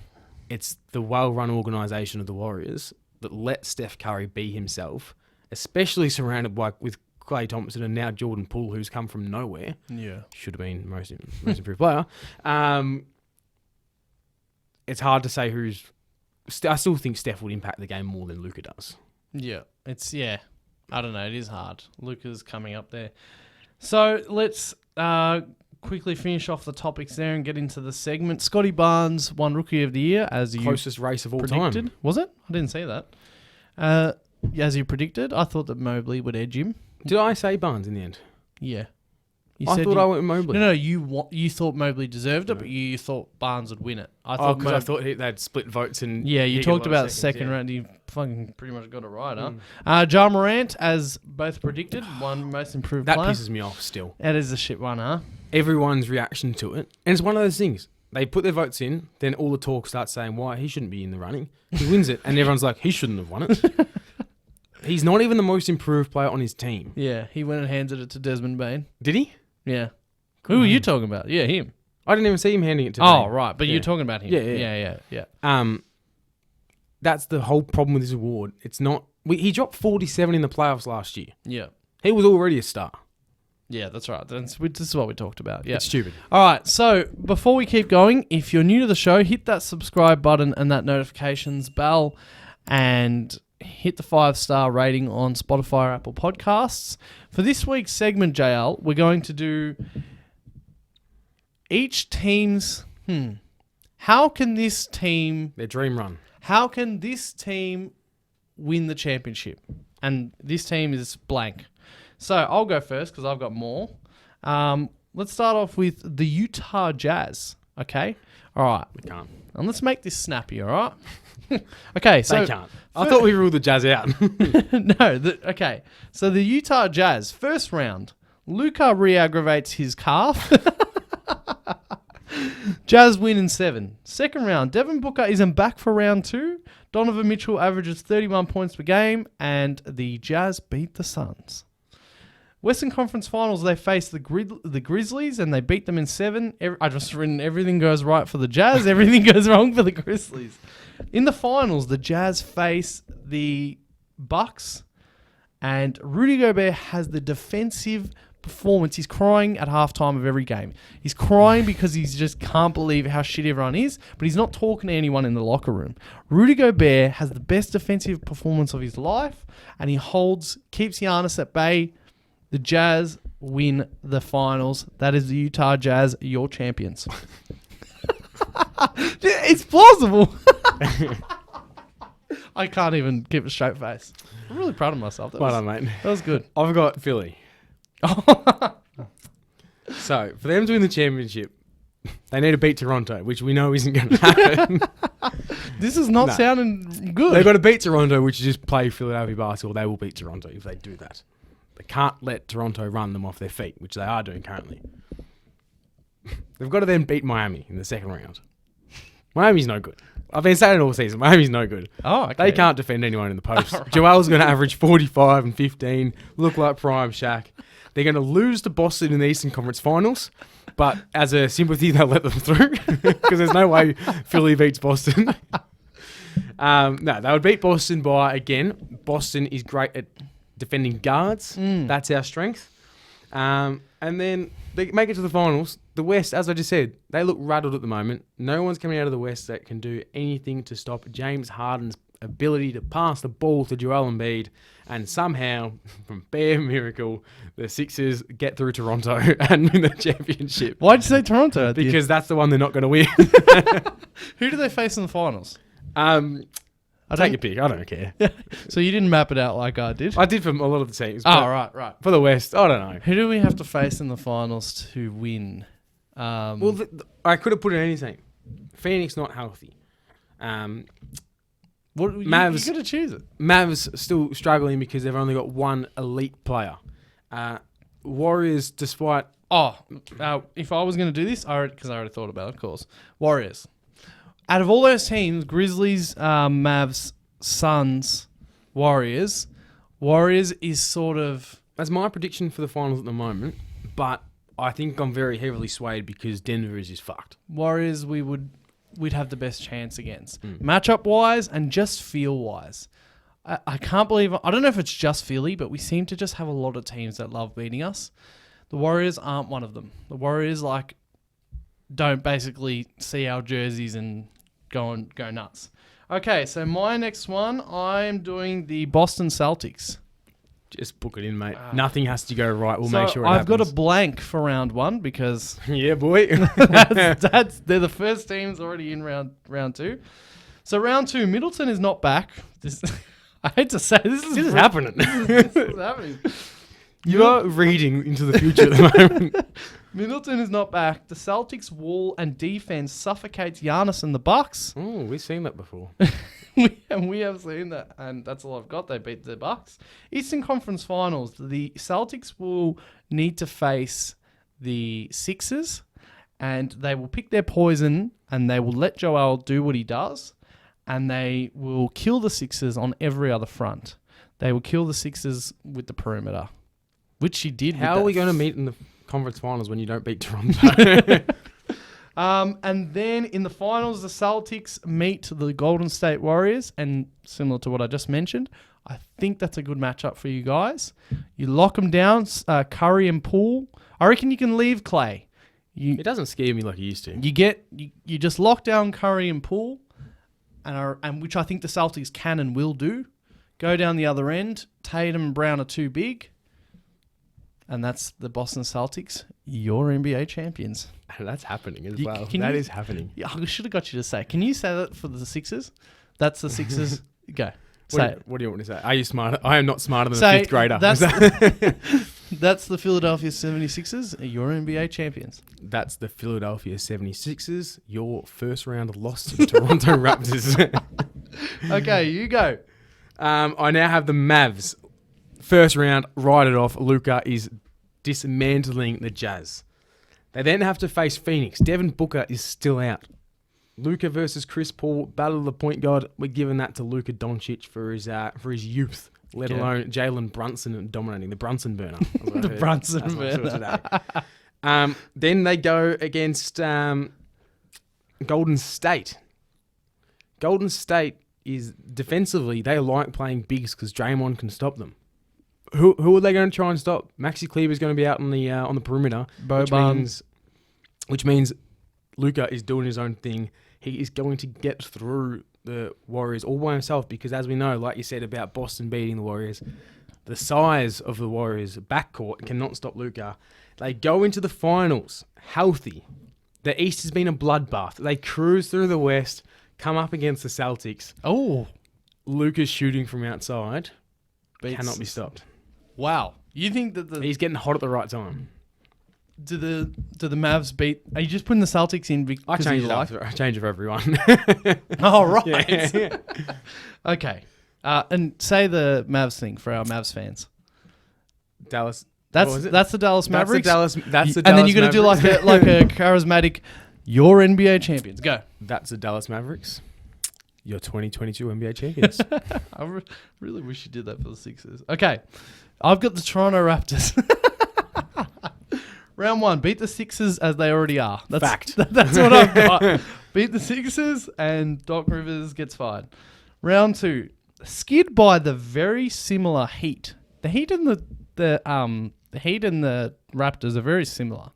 It's the well-run organisation of the Warriors that let Steph Curry be himself, especially surrounded with Klay Thompson and now Jordan Poole, who's come from nowhere. Yeah. Should have been most improved player. It's hard to say who's... I still think Steph would impact the game more than Luka does. Yeah. I don't know. It is hard. Luka's coming up there. So let's quickly finish off the topics there and get into the segment. Scotty Barnes won Rookie of the Year as you Closest race of all predicted. time. Was it? I didn't see that. As you predicted, I thought that Mobley would edge him. Did I say Barnes in the end? Yeah. I thought I went with Mobley. No, you thought Mobley deserved it, but you thought Barnes would win it. I thought they'd split votes and... Yeah, you talked about second round. You fucking pretty much got it right, huh? Ja Morant, as both predicted, won Most Improved Player. That pisses me off still. That is a shit one, huh? Everyone's reaction to it. And it's one of those things. They put their votes in, then all the talk starts saying why he shouldn't be in the running. He wins it, and everyone's like, he shouldn't have won it. He's not even the most improved player on his team. Yeah, he went and handed it to Desmond Bain. Did he? Yeah. Who are you talking about? Yeah, him. I didn't even see him handing it to Oh, Bain. right. But you're talking about him. Yeah. That's the whole problem with this award. It's not... He dropped 47 in the playoffs last year. Yeah. He was already a star. Yeah, that's right. This is what we talked about. Yeah. It's stupid. All right. So before we keep going, if you're new to the show, hit that subscribe button and that notifications bell and hit the 5-star rating on Spotify or Apple Podcasts. For this week's segment, JL, we're going to do each team's... How can this team... Their dream run. How can this team win the championship? And this team is blank. So I'll go first because I've got more. Let's start off with the Utah Jazz. Okay? All right. We can't. And let's make this snappy, all right? Okay, so... They can't. I thought we ruled the Jazz out. Okay. So the Utah Jazz, first round, Luka re-aggravates his calf. Jazz win in 7. Second round, Devin Booker isn't back for round 2. Donovan Mitchell averages 31 points per game, and the Jazz beat the Suns. Western Conference Finals, they face the Grizzlies, and they beat them in 7. I just written everything goes right for the Jazz, everything goes wrong for the Grizzlies. In the finals, the Jazz face the Bucks, and Rudy Gobert has the defensive performance. He's crying at halftime of every game. He's crying because he just can't believe how shit everyone is, but he's not talking to anyone in the locker room. Rudy Gobert has the best defensive performance of his life, and he keeps Giannis at bay. The Jazz win the finals. That is the Utah Jazz, your champions. It's plausible. I can't even keep a straight face. I'm really proud of myself. Well done, mate. That was good. I've got Philly. So, for them to win the championship, they need to beat Toronto, which we know isn't going to happen. This is not sounding good. They've got to beat Toronto, which is just play Philadelphia basketball. They will beat Toronto if they do that. They can't let Toronto run them off their feet, which they are doing currently. They've got to then beat Miami in the second round. Miami's no good. I've been saying it all season. Miami's no good. Oh, okay. They can't defend anyone in the post. Right. Joel's going to average 45 and 15, look like prime Shaq. They're going to lose to Boston in the Eastern Conference Finals, but as a sympathy, they'll let them through because there's no way Philly beats Boston. No, they would beat Boston by, again, Boston is great at defending guards. That's our strength. And then they make it to the finals. The West, as I just said, they look rattled at the moment. No one's coming out of the West that can do anything to stop James Harden's ability to pass the ball to Joel Embiid. And somehow, from bare miracle, the Sixers get through Toronto and win the championship. Why'd you say Toronto? Because that's the one they're not going to win. Who do they face in the finals? Take your pick. I don't care. So you didn't map it out like I did? I did for a lot of the teams. Oh, right. For the West, I don't know. Who do we have to face in the finals to win? Well, I could have put in any team. Phoenix not healthy. Mavs, you got to choose it. Mavs still struggling because they've only got one elite player. Warriors, despite... if I was going to do this, because I already thought about it, of course. Warriors. Out of all those teams, Grizzlies, Mavs, Suns, Warriors is sort of... That's my prediction for the finals at the moment, but I think I'm very heavily swayed because Denver is just fucked. Warriors, we'd have the best chance against. Matchup wise and just feel wise. I can't believe, I don't know if it's just Philly, but we seem to just have a lot of teams that love beating us. The Warriors aren't one of them. The Warriors don't basically see our jerseys and go nuts. Okay, so my next one, I'm doing the Boston Celtics. Just book it in, mate. Nothing has to go right. We'll make sure it I've happens. got a blank for round one because yeah, boy. they're the first teams already in round two. So round two, Middleton is not back. I hate to say this is happening. This is happening. You're reading into the future at the moment. Middleton is not back. The Celtics' wall and defense suffocates Giannis and the Bucks. Oh, we've seen that before. we have seen that, and that's all I've got. They beat the Bucks. Eastern Conference Finals. The Celtics will need to face the Sixers, and they will pick their poison, and they will let Joel do what he does, and they will kill the Sixers on every other front. They will kill the Sixers with the perimeter, which she did. How are we going to meet in the conference finals when you don't beat Toronto? And then in the finals, the Celtics meet the Golden State Warriors, and similar to what I just mentioned, I think that's a good matchup for you guys. You lock them down, Curry and Poole. I reckon you can leave Clay. It doesn't scare me like it used to. You just lock down Curry and Poole, and which I think the Celtics can and will do. Go down the other end. Tatum and Brown are too big. And that's the Boston Celtics, your NBA champions. That's happening as well. That is happening. Yeah, I should have got you to say. Can you say that for the Sixers? That's the Sixers. Go. What do you want to say? Are you smarter? I am not smarter than Say, a fifth grader. That's the Philadelphia 76ers, your NBA champions. That's the Philadelphia 76ers, your first round loss to the Toronto Raptors. Okay, you go. I now have the Mavs. First round, write it off. Luka is dismantling the Jazz. They then have to face Phoenix. Devin Booker is still out. Luka versus Chris Paul, battle of the point guard. We're giving that to Luka Doncic for his youth, let alone Jalen Brunson dominating the Brunson burner. The Brunson burner. Then they go against Golden State. Golden State is defensively, they like playing bigs because Draymond can stop them. Who are they going to try and stop? Maxi Kleber's going to be out on the perimeter, which means Luka is doing his own thing. He is going to get through the Warriors all by himself because, as we know, like you said about Boston beating the Warriors, the size of the Warriors' backcourt cannot stop Luka. They go into the finals healthy. The East has been a bloodbath. They cruise through the West, come up against the Celtics. Oh, Luka's shooting from outside cannot be stopped. Wow. You think that he's getting hot at the right time. Do the Mavs beat? Are you just putting the Celtics in because I change it up. I change it for everyone. Oh, right. Yeah. Okay. And say the Mavs thing for our Mavs fans. Dallas. That's the Dallas Mavericks. That's the Dallas. And then you're gonna do like a charismatic, your NBA champions. Go. That's the Dallas Mavericks. Your 2022 NBA champions. I really wish you did that for the Sixers. Okay. I've got the Toronto Raptors. Round one, beat the Sixers as they already are. Fact. That's what I've got. Beat the Sixers and Doc Rivers gets fired. Round two, skid by the very similar Heat. The Heat and the Heat and the Raptors are very similar.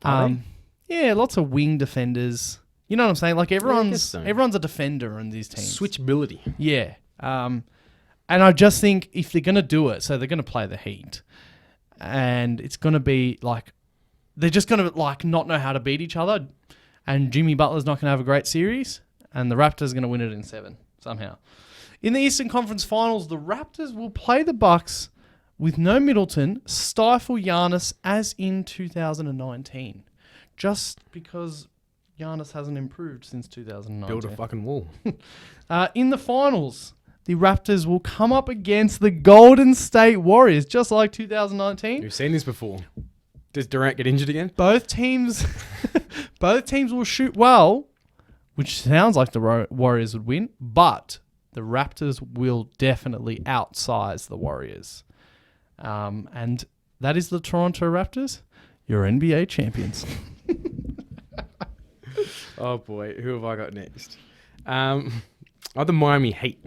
Yeah, lots of wing defenders. You know what I'm saying? Like everyone's a defender in these teams. Switchability. Yeah. And I just think if they're going to do it, so they're going to play the Heat. And it's going to be like, they're just going to like not know how to beat each other. And Jimmy Butler's not going to have a great series. And the Raptors are going to win it in 7 somehow. In the Eastern Conference Finals, the Raptors will play the Bucks with no Middleton, stifle Giannis as in 2019. Just because Giannis hasn't improved since 2019. Build a fucking wall. In the finals, the Raptors will come up against the Golden State Warriors, just like 2019. We've seen this before. Does Durant get injured again? Both teams will shoot well, which sounds like the Warriors would win, but the Raptors will definitely outsize the Warriors. And that is the Toronto Raptors, your NBA champions. Oh boy, who have I got next? The Miami Heat.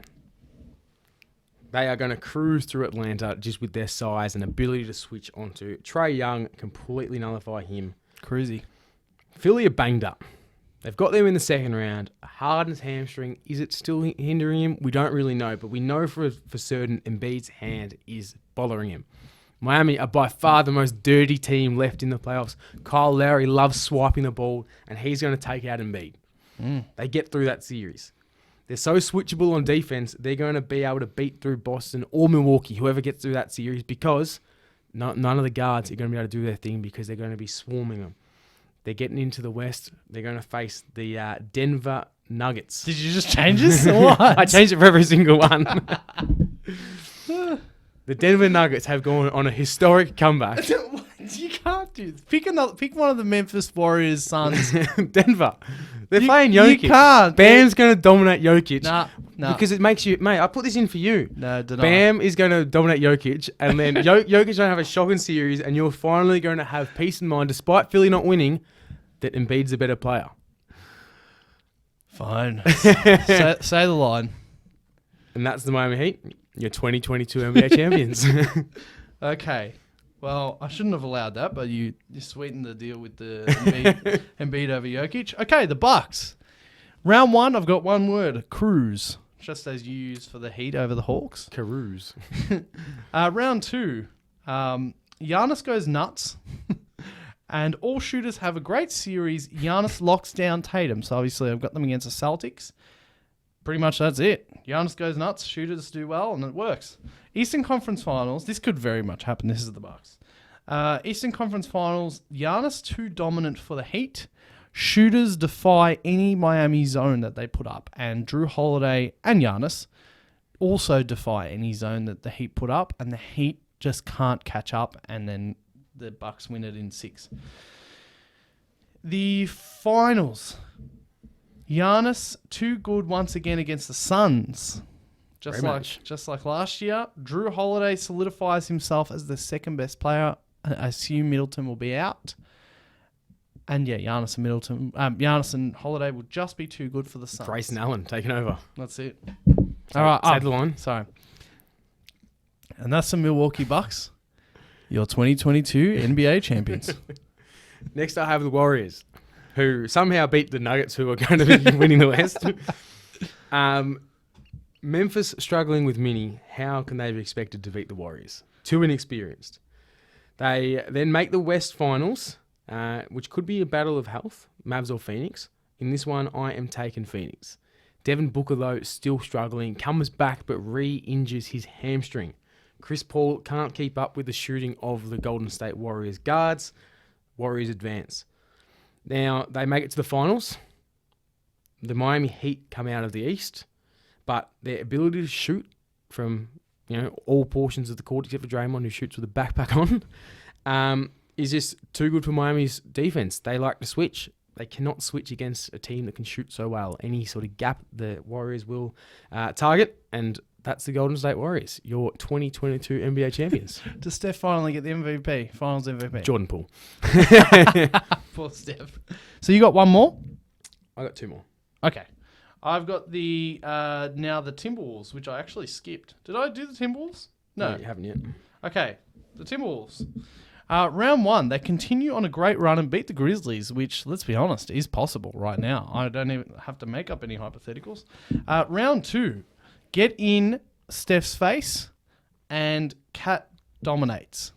They are going to cruise through Atlanta just with their size and ability to switch onto Trae Young, completely nullify him. Cruisy. Philly are banged up. They've got them in the second round. Harden's hamstring, is it still hindering him? We don't really know, but we know for certain Embiid's hand is bothering him. Miami are by far the most dirty team left in the playoffs. Kyle Lowry loves swiping the ball, and he's going to take out Embiid. They get through that series. They're so switchable on defense, they're going to be able to beat through Boston or Milwaukee, whoever gets through that series, because none of the guards are going to be able to do their thing because they're going to be swarming them. They're getting into the West. They're going to face the Denver Nuggets. Did you just change this or what? I changed it for every single one. The Denver Nuggets have gone on a historic comeback. You can't do this. Pick one of the Memphis Warriors' sons. Denver. They're playing Jokic. You can't. Bam's going to dominate Jokic. Nah. Because it makes you... Mate, I put this in for you. No, deny. Bam is going to dominate Jokic, and then Jokic going to have a shocking series, and you're finally going to have peace in mind, despite Philly not winning, that Embiid's a better player. Fine. say the line. And that's the Miami Heat. Your 2022 NBA champions. Okay. Well, I shouldn't have allowed that, but you sweetened the deal with the Embiid over Jokic. Okay, the Bucks. Round one, I've got one word, cruise, just as you used for the Heat over the Hawks. Carouse. Round two, Giannis goes nuts, and all shooters have a great series. Giannis locks down Tatum, so obviously I've got them against the Celtics. Pretty much that's it. Giannis goes nuts, shooters do well, and it works. Eastern Conference Finals, this could very much happen. This is the Bucks. Eastern Conference Finals, Giannis too dominant for the Heat. Shooters defy any Miami zone that they put up, and Drew Holiday and Giannis also defy any zone that the Heat put up, and the Heat just can't catch up, and then the Bucks win it in 6. The finals, Giannis too good once again against the Suns. Just like last year, Drew Holiday solidifies himself as the second best player. I assume Middleton will be out. And yeah, Giannis and Holiday will just be too good for the Suns. Grayson Allen taking over. That's it. All right. Say the line. Sorry. And that's the Milwaukee Bucks, your 2022 NBA champions. Next I have the Warriors, who somehow beat the Nuggets, who are going to be winning the West. Memphis struggling with Minnie. How can they be expected to beat the Warriors? Too inexperienced. They then make the West Finals, which could be a battle of health, Mavs or Phoenix. In this one, I am taking Phoenix. Devin Booker, though, still struggling, comes back but re-injures his hamstring. Chris Paul can't keep up with the shooting of the Golden State Warriors guards. Warriors advance. Now, they make it to the finals. The Miami Heat come out of the East, but their ability to shoot from all portions of the court, except for Draymond, who shoots with a backpack on, is just too good for Miami's defense. They like to switch. They cannot switch against a team that can shoot so well. Any sort of gap, the Warriors will target, and that's the Golden State Warriors, your 2022 NBA champions. Does Steph finally get the MVP? Finals MVP? Jordan Poole. Poor Steph. So you got one more? I got 2 more. Okay. I've got the Timberwolves, which I actually skipped. Did I do the Timberwolves? No, you haven't yet. Okay, the Timberwolves. Round one, they continue on a great run and beat the Grizzlies, which, let's be honest, is possible right now. I don't even have to make up any hypotheticals. Round two, get in Steph's face, and Cat dominates.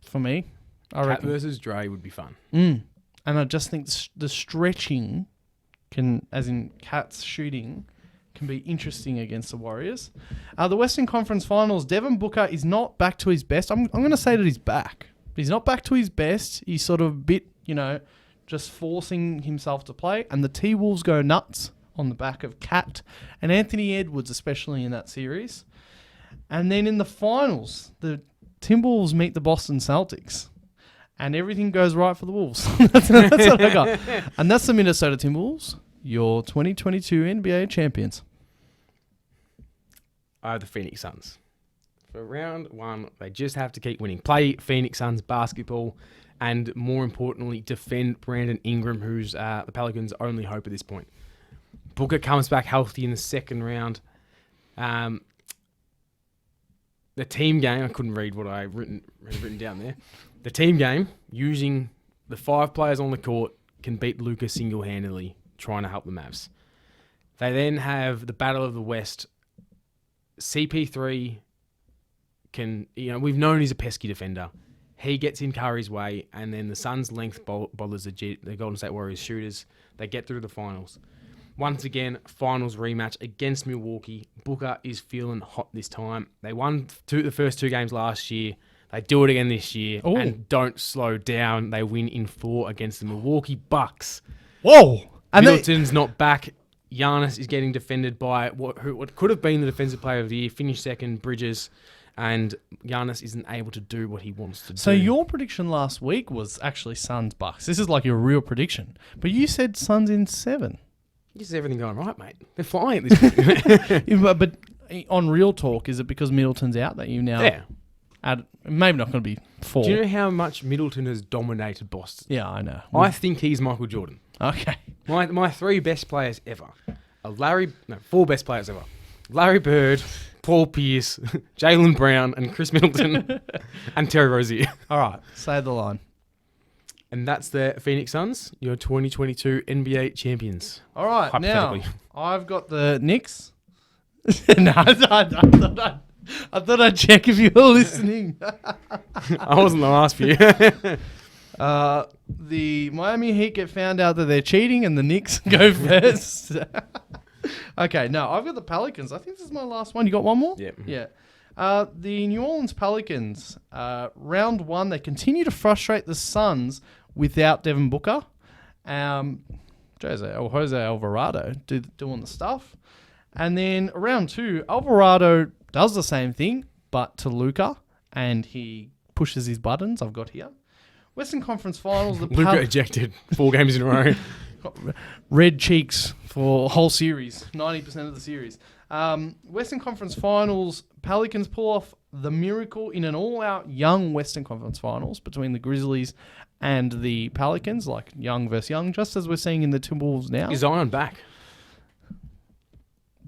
For me, I reckon. Cat versus Dre would be fun. And I just think the stretching can, as in Cat's shooting, can be interesting against the Warriors. The Western Conference Finals, Devin Booker is not back to his best. I'm going to say that he's back. He's not back to his best. He's sort of a bit, just forcing himself to play. And the T-Wolves go nuts on the back of Cat and Anthony Edwards, especially in that series. And then in the finals, the Timberwolves meet the Boston Celtics. And everything goes right for the Wolves. that's what I got. And that's the Minnesota Timberwolves, your 2022 NBA champions. I have the Phoenix Suns. For round one, they just have to keep winning. Play Phoenix Suns basketball and more importantly, defend Brandon Ingram, who's the Pelicans' only hope at this point. Booker comes back healthy in the second round. The team game, I couldn't read what I had written down there. The team game, using the 5 players on the court, can beat Luka single-handedly, trying to help the Mavs. They then have the Battle of the West. CP3 can, we've known he's a pesky defender. He gets in Curry's way, and then the Suns' length bothers the Golden State Warriors shooters. They get through the finals. Once again, finals rematch against Milwaukee. Booker is feeling hot this time. They won the first 2 games last year. They do it again this year and don't slow down. They win in 4 against the Milwaukee Bucks. Whoa! And Middleton's not back. Giannis is getting defended by what could have been the defensive player of the year, finished second, Bridges, and Giannis isn't able to do what he wants to do. So your prediction last week was actually Suns Bucks. This is like your real prediction. But you said Suns in 7. This is everything going right, mate. They're flying at this point. but on real talk, is it because Middleton's out that you now... Yeah. Maybe not going to be 4. Do you know how much Middleton has dominated Boston? Yeah, I know. I think he's Michael Jordan. Okay. My 3 best players ever are 4 best players ever. Larry Bird, Paul Pierce, Jaylen Brown, and Chris Middleton, and Terry Rozier. All right, say the line. And that's the Phoenix Suns, your 2022 NBA champions. All right, now Hypothetically. I've got the Knicks. No, I thought I'd check if you were listening. I wasn't the last for you. The Miami Heat get found out that they're cheating and the Knicks go first. Okay, no, I've got the Pelicans. I think this is my last one. You got one more? Yep. Yeah. The New Orleans Pelicans, round 1, they continue to frustrate the Suns without Devin Booker. Jose Alvarado doing the stuff. And then round 2, Alvarado does the same thing, but to Luka, and he pushes his buttons. I've got here. Western Conference Finals. Luka ejected 4 games in a row. Red cheeks for a whole series, 90% of the series. Western Conference Finals, Pelicans pull off the miracle in an all-out young Western Conference Finals between the Grizzlies and the Pelicans, like young versus young, just as we're seeing in the Timberwolves now. Is Zion back?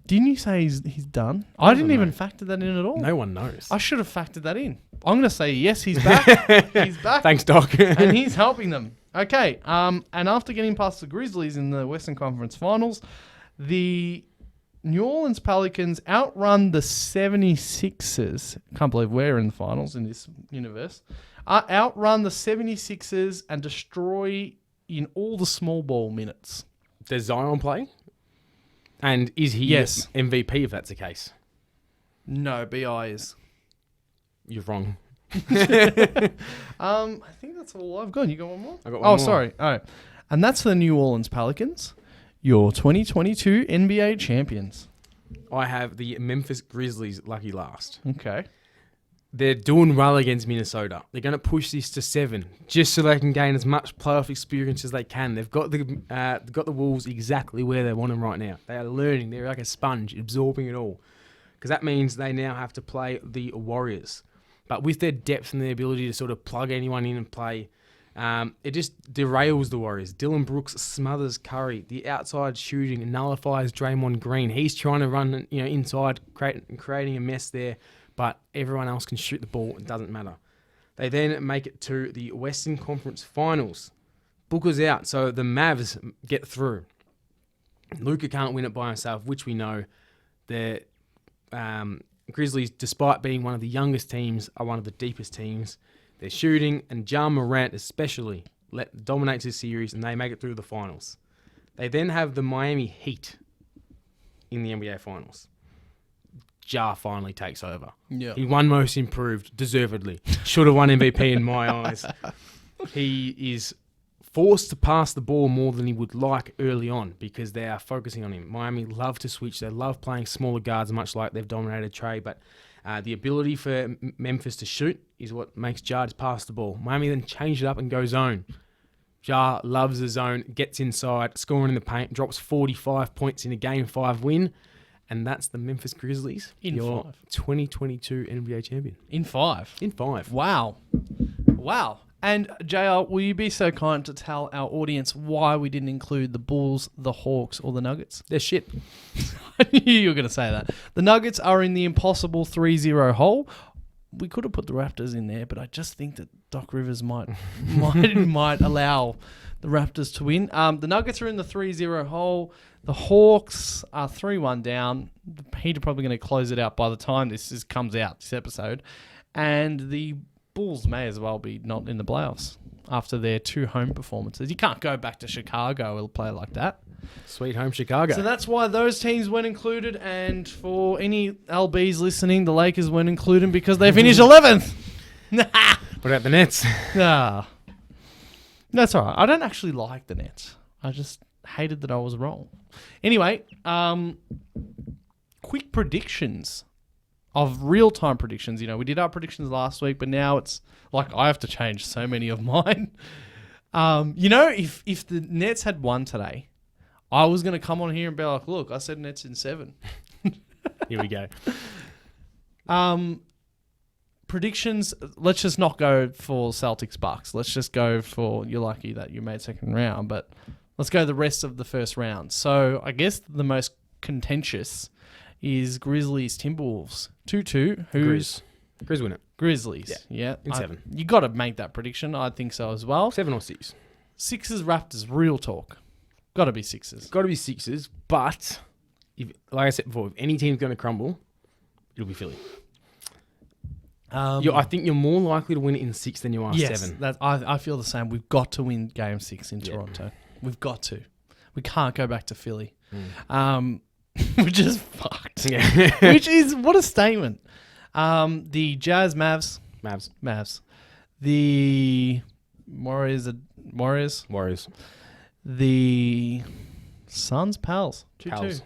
Didn't you say he's done? I didn't even factor that in at all. No one knows. I should have factored that in. I'm going to say yes, he's back. He's back. Thanks, Doc. And he's helping them. Okay. And after getting past the Grizzlies in the Western Conference Finals, the New Orleans Pelicans outrun the 76ers. Can't believe we're in the finals in this universe. Outrun the 76ers and destroy in all the small ball minutes. Does Zion play? And is he MVP if that's the case? No, BI is. You're wrong. I think that's all I've got. You got one more? I got one more. Sorry. Oh, and that's the New Orleans Pelicans, your 2022 NBA champions. I have the Memphis Grizzlies lucky last. Okay. They're doing well against Minnesota. They're going to push this to 7 just so they can gain as much playoff experience as they can. They've got the Wolves exactly where they want them right now. They are learning. They're like a sponge, absorbing it all. Because that means they now have to play the Warriors. But with their depth and their ability to sort of plug anyone in and play, it just derails the Warriors. Dylan Brooks smothers Curry. The outside shooting nullifies Draymond Green. He's trying to run inside, creating a mess there. But everyone else can shoot the ball. It doesn't matter. They then make it to the Western Conference Finals. Booker's out, so the Mavs get through. Luka can't win it by himself, which we know. The Grizzlies, despite being one of the youngest teams, are one of the deepest teams. They're shooting, and Ja Morant especially dominates this series, and they make it through the finals. They then have the Miami Heat in the NBA Finals. Ja finally takes over. Yeah. He won Most Improved, deservedly. Should have won MVP in my eyes. He is forced to pass the ball more than he would like early on because they are focusing on him. Miami love to switch. They love playing smaller guards, much like they've dominated Trey. But the ability for Memphis to shoot is what makes Ja just pass the ball. Miami then change it up and go zone. Ja loves the zone, gets inside, scoring in the paint, drops 45 points in a Game 5 win. And that's the Memphis Grizzlies, your 2022 NBA champion. In 5? In 5. Wow. And JL, will you be so kind to tell our audience why we didn't include the Bulls, the Hawks, or the Nuggets? They're shit. I knew you were going to say that. The Nuggets are in the impossible 3-0 hole. We could have put the Raptors in there, but I just think that Doc Rivers might allow the Raptors to win. The Nuggets are in the 3-0 hole. The Hawks are 3-1 down. The Heat are probably going to close it out by the time this comes out, this episode. And the Bulls may as well be not in the playoffs after their 2 home performances. You can't go back to Chicago and play like that. Sweet home Chicago. So that's why those teams weren't included. And for any LBs listening, the Lakers weren't included because they finished 11th. What about the Nets? Nah. That's all right. I don't actually like the Nets. I just hated that I was wrong. Anyway, quick predictions of real-time predictions. You know, we did our predictions last week, but now it's like I have to change so many of mine. You know, if the Nets had won today, I was going to come on here and be like, look, I said Nets in 7. Here we go. Predictions, let's just not go for Celtics Bucks. Let's just go for, you're lucky that you made second round, but let's go the rest of the first round. So I guess the most contentious is Grizzlies Timberwolves 2-2. Grizz win it. Grizzlies. Yeah. In 7. You got to make that prediction. I think so as well. 7 or 6. Sixers Raptors, real talk. Got to be Sixers. Got to be Sixers, but if, like I said before, if any team's going to crumble, it'll be Philly. I think you're more likely to win it in 6 than you are 7. Yes, I feel the same. We've got to win Game 6 in Toronto. We've got to. We can't go back to Philly. Which is fucked. Yeah. Which is, what a statement. The Jazz Mavs. The Warriors. The Suns Pals. 2-2.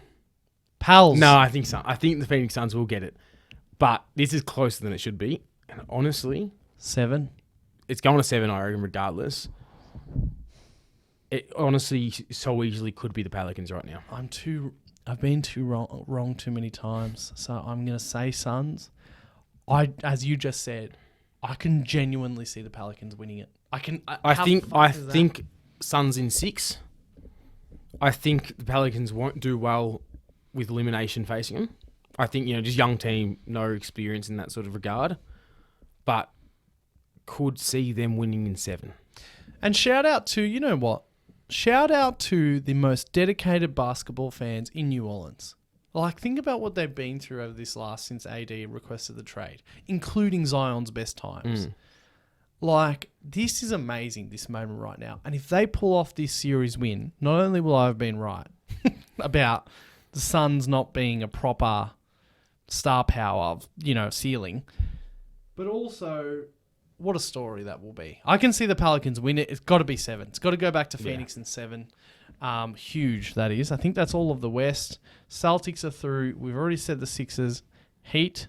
Pals. No, I think so. I think the Phoenix Suns will get it. But this is closer than it should be. And honestly, 7. It's going to 7, I reckon, regardless. It honestly so easily could be the Pelicans right now. I've been too wrong too many times. So I'm going to say Suns. As you just said, I can genuinely see the Pelicans winning it. I think Suns in 6. I think the Pelicans won't do well with elimination facing them. I think, just young team, no experience in that sort of regard. But could see them winning in 7. And shout out to, you know what? Shout out to the most dedicated basketball fans in New Orleans. Like, think about what they've been through over this since AD requested the trade, including Zion's best times. Like, this is amazing, this moment right now. And if they pull off this series win, not only will I have been right about the Suns not being a proper star power, ceiling, but also what a story that will be. I can see the Pelicans win it. It's got to be 7. It's got to go back to Phoenix in 7. Huge, that is. I think that's all of the West. Celtics are through. We've already said the Sixers. Heat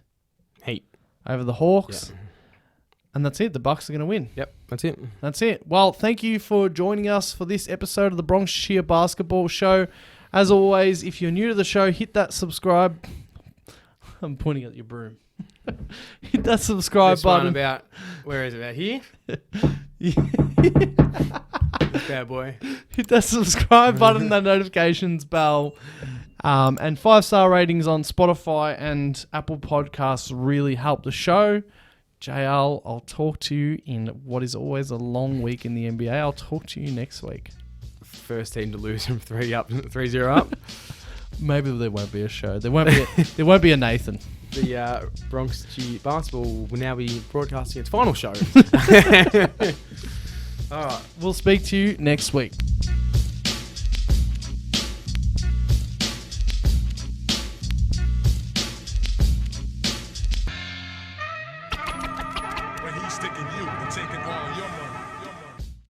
over the Hawks. Yeah. And that's it. The Bucks are going to win. Yep, that's it. Well, thank you for joining us for this episode of the Bronx Shear Basketball Show. As always, if you're new to the show, hit that subscribe. I'm pointing at your broom. Hit that subscribe button. Where is it? About here? Bad boy. Hit that subscribe button, that notifications bell, and 5-star ratings on Spotify and Apple Podcasts really help the show. JL, I'll talk to you in what is always a long week in the NBA. I'll talk to you next week. First team to lose from 3-0 up. Maybe there won't be a show. There won't be a Nathan. The Bronx G Basketball will now be broadcasting its final show. All right. We'll speak to you next week. When he's sticking you and taking all